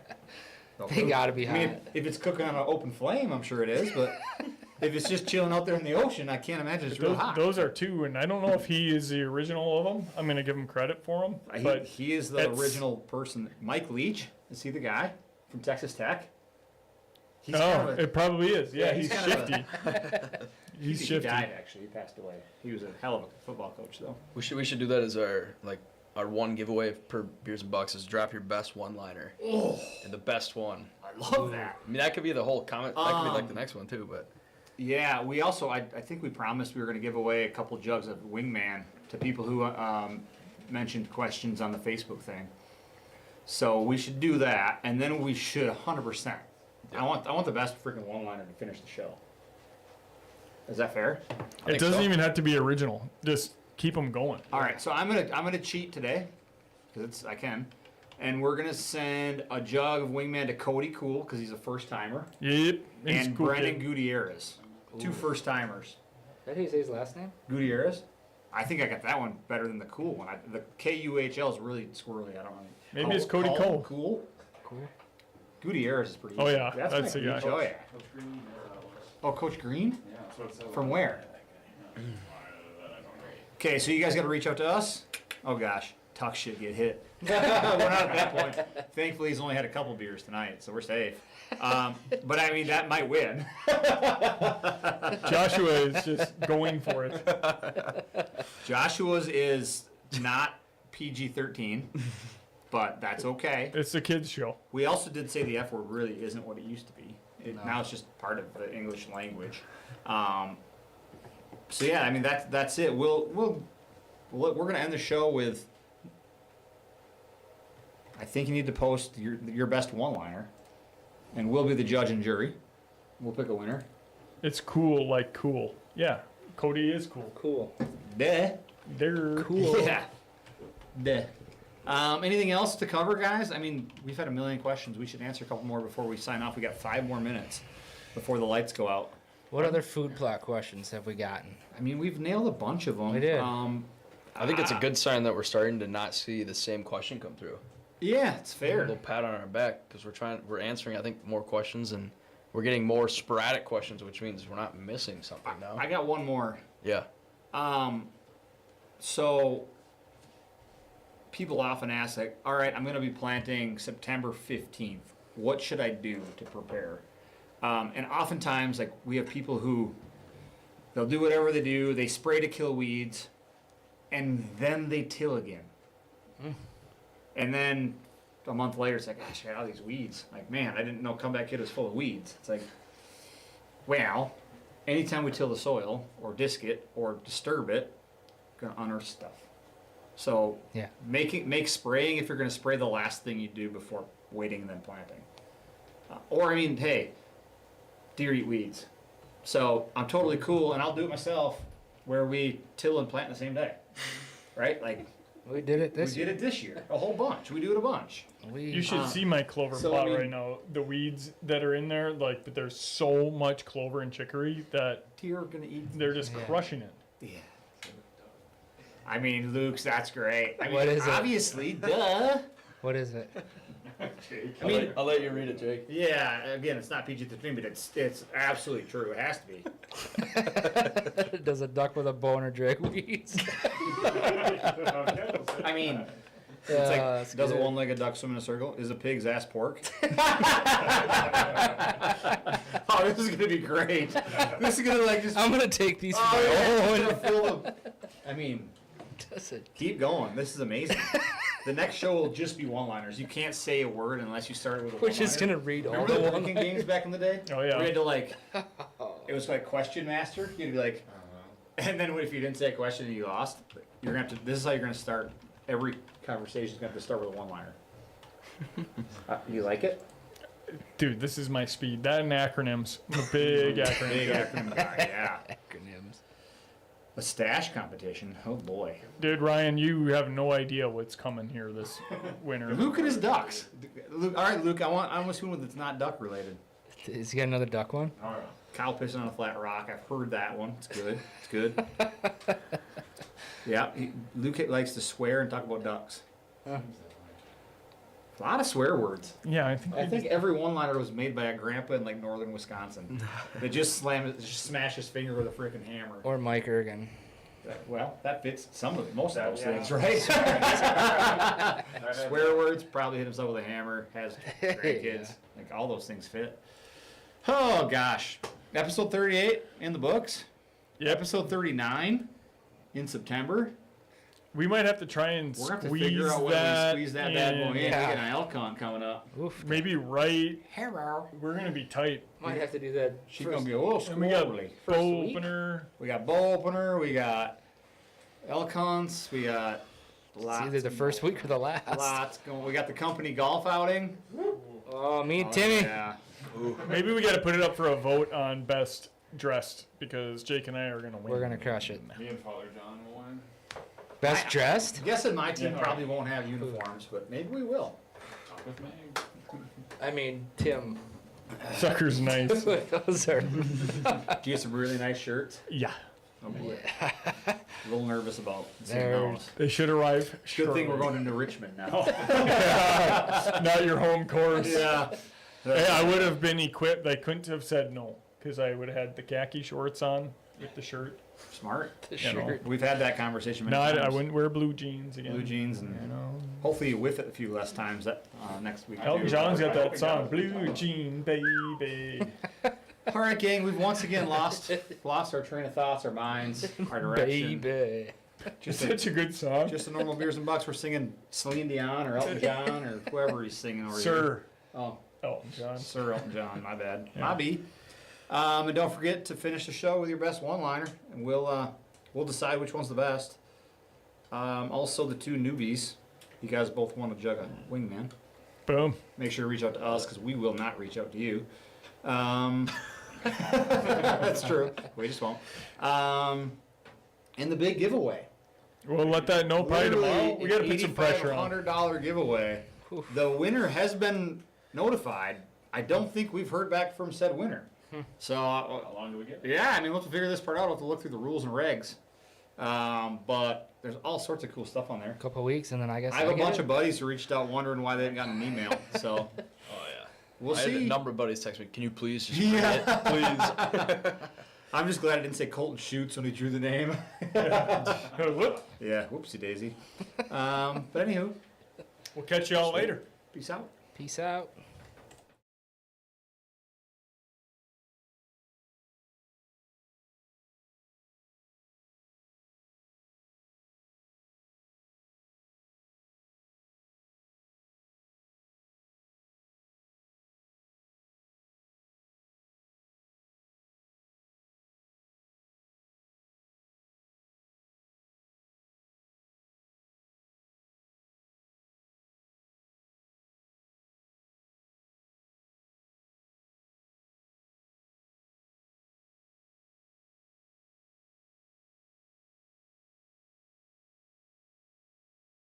don't They know. gotta be I mean, hot. if it's cooking on an open flame, I'm sure it is. But if it's just chilling out there in the ocean, I can't imagine it's real Those, hot. those are two, and I don't know if he is the original of them. I'm gonna give him credit for them, but He is the it's- original person. Mike Leach, is he the guy from Texas Tech? He's kind of a- it probably is. Yeah, Yeah, he's he's kind of shifty. He's he shifty. died actually. He passed away. He was a hell of a football coach though. We should do that as our one giveaway per Beers and Bucks is drop your best one-liner. Oh, And the best one. I love that. I mean, that could be the whole comment. That could be like the next one too, but. Yeah, we also I think we promised we were going to give away a couple jugs of Wingman to people who mentioned questions on the Facebook thing. So we should do that, and then we should 100%. I want the best freaking one-liner to finish the show. Is that fair? It think doesn't so. even have to be original. Just keep them going. All right, so I'm gonna cheat today, because I can, and we're gonna send a jug of Wingman to Cody Cool because he's a first timer, Yep. He's and a cool Brennan kid. Gutierrez, two first timers. Is that how you say his last name? Gutierrez. I think I got that one better than the cool one. The KUHL is really squirrely. I don't know. Maybe it's Cody Cole. Cool. Cool. Gutierrez is pretty. Oh, easy. yeah, that's Mike the Leach. guy. Oh yeah. Coach Green, Oh, Coach Green. yeah, that's what it says. From where? Okay, so you guys got to reach out to us. Oh gosh, Tuck should get hit. We're not at that point. Thankfully, he's only had a couple beers tonight, so we're safe. But I mean, that might win. Joshua is just going for it. Joshua's is not PG-13, but that's okay. It's a kids show. We also did say the F word really isn't what it used to be. Now it's just part of the English language. So yeah, I mean that's it. We're gonna end the show with. I think you need to post your best one-liner, and we'll be the judge and jury. We'll pick a winner. It's cool, like cool. Yeah, Cody is cool. Cool. Duh. They're Cool. Yeah. Duh. Anything else to cover, guys? I mean, we've had a million questions. We should answer a couple more before we sign off. We got 5 more minutes before the lights go out. What other food plot questions have we gotten? I mean, we've nailed a bunch of them. We did. I think it's a good sign that we're starting to not see the same question come through. Yeah, it's A fair. little pat on our back because we're answering, I think, more questions and we're getting more sporadic questions, which means we're not missing something now. I got one more. Yeah. So people often ask, like, all right, I'm going to be planting September 15th. What should I do to prepare? And oftentimes, like, we have people who they'll do whatever they do. They spray to kill weeds, and then they till again. And then a month later, it's like, gosh, I got all these weeds. Like, man, I didn't know Comeback Kid was full of weeds. It's like, well, anytime we till the soil or disc it or disturb it, gonna unearth stuff. So Yeah. make spraying if you're gonna spray the last thing you do before waiting and then planting. Or I mean, hey, deer eat weeds. So I'm totally cool, and I'll do it myself, where we till and plant the same day, right? Like We did it we this did it this year, a whole bunch. We do it a bunch. You should see my clover so, plot I mean- right now. The weeds that are in there, like, but there's so much clover and chicory that Deer are gonna eat. they're just Yeah. crushing it. Yeah. I mean, Luke's, that's great. I mean, What is it? obviously, duh. What is it? I mean, I'll let you read it, Jake. yeah. Again, it's not PG-13, but it's absolutely true. It has to be. Does a duck with a boner drag weeds? I mean, it's like, does a one-legged duck swim in a circle? Is a pig's ass pork? Oh, this is gonna be great. This is gonna like just. I'm gonna take these. Oh, for yeah, my it's own. gonna fill them. I mean, Does it? keep going. This is amazing. The next show will just be one-liners. You can't say a word unless you start it with a We're one-liner. just gonna read all Remember the the one. drinking games back in the day? Oh, yeah. We had to like, it was like question master. You'd be like, and then if you didn't say a question and you lost, you're gonna have to. This is how you're gonna start. Every conversation's gonna have to start with a one-liner. You like it? Dude, this is my speed. That and acronyms. I'm a big acronym Big guy. acronym guy, yeah. Acronyms. A stash competition. Oh boy. Dude, Ryan, you have no idea what's coming here this winter. Luke and his ducks. Luke, all right, Luke. I'm assuming that's not duck related. Is he got another duck one? Cow pissing on a flat rock. I've heard that one. It's good. It's good. Yeah, Luke likes to swear and talk about ducks. A lot of swear words. Yeah, I think every one-liner was made by a grandpa in like northern Wisconsin. They just smash his finger with a freaking hammer. Or Mike Ergen. Well, that fits most of those Yeah. things, right? Swear words, probably hit himself with a hammer, has grandkids. Like all those things fit. Oh gosh. Episode 38 in the books. Yep. Episode 39 in September. We might have to try and We're gonna have to squeeze figure out whether that. we squeeze that bad boy in. We Yeah. got an Elcon coming up. Oof. Maybe right. Hello. We're gonna be tight. Might have to do that. She's gonna be a little And we got squirrely. bow week? opener. We got bow opener. We got Elcons. We got It's lots. either the and first week or the last. Lots going. We got the company golf outing. Oh, me and Oh, Timmy. Yeah. Maybe we got to put it up for a vote on best dressed because Jake and I are gonna win. We're gonna crush it. Me and Father John will win. Best dressed? I'm guessing my team Yeah. probably won't have uniforms, but maybe we will. Talk with me. I mean, Tim. Sucker's nice. Those are. Did you get some really nice shirts? Yeah, Oh boy. A little nervous about seeing There- those. they should arrive. Good thing we're shortly. going into Richmond now. Not your home course. Yeah. Hey, I would have been equipped. I couldn't have said no because I would have had the khaki shorts on with the shirt. Smart. The You know. shirt. We've had that conversation many No, I times. wouldn't wear blue jeans again. Blue jeans and You know. hopefully you whiff it a few less times that next week. Elton too. John's got that song, Blue Jean Baby. All right, gang. We've once again lost our train of thoughts, our minds, our direction. Baby. Just such a good song. Just a normal beers and bucks. We're singing Slingin Dion or Elton John or whoever he's singing over here. Sir Oh, Elton John. Sir Elton John. My bad. Yeah. My B. And don't forget to finish the show with your best one-liner, and we'll decide which one's the best. Also, the two newbies. You guys both want to jug a wingman. Boom. Make sure to reach out to us because we will not reach out to you. That's true. We just won't. And the big giveaway. We'll let that know probably tomorrow. Literally We got to put some pressure on. $8,500 giveaway. Oof. The winner has been notified. I don't think we've heard back from said winner. So, How long do we get? yeah, I mean, we'll have to figure this part out. We'll have to look through the rules and regs. But there's all sorts of cool stuff on there. Couple weeks, and then I guess I have a get bunch it. of buddies who reached out wondering why they hadn't gotten an email. So, Oh yeah. we'll I had a see. number of buddies text me. Can you please just Yeah. read it, please? I'm just glad I didn't say Colton Schutz when he drew the name. Whoop. Yeah, whoopsie daisy. But anywho, We'll catch you all later. peace out. Peace out.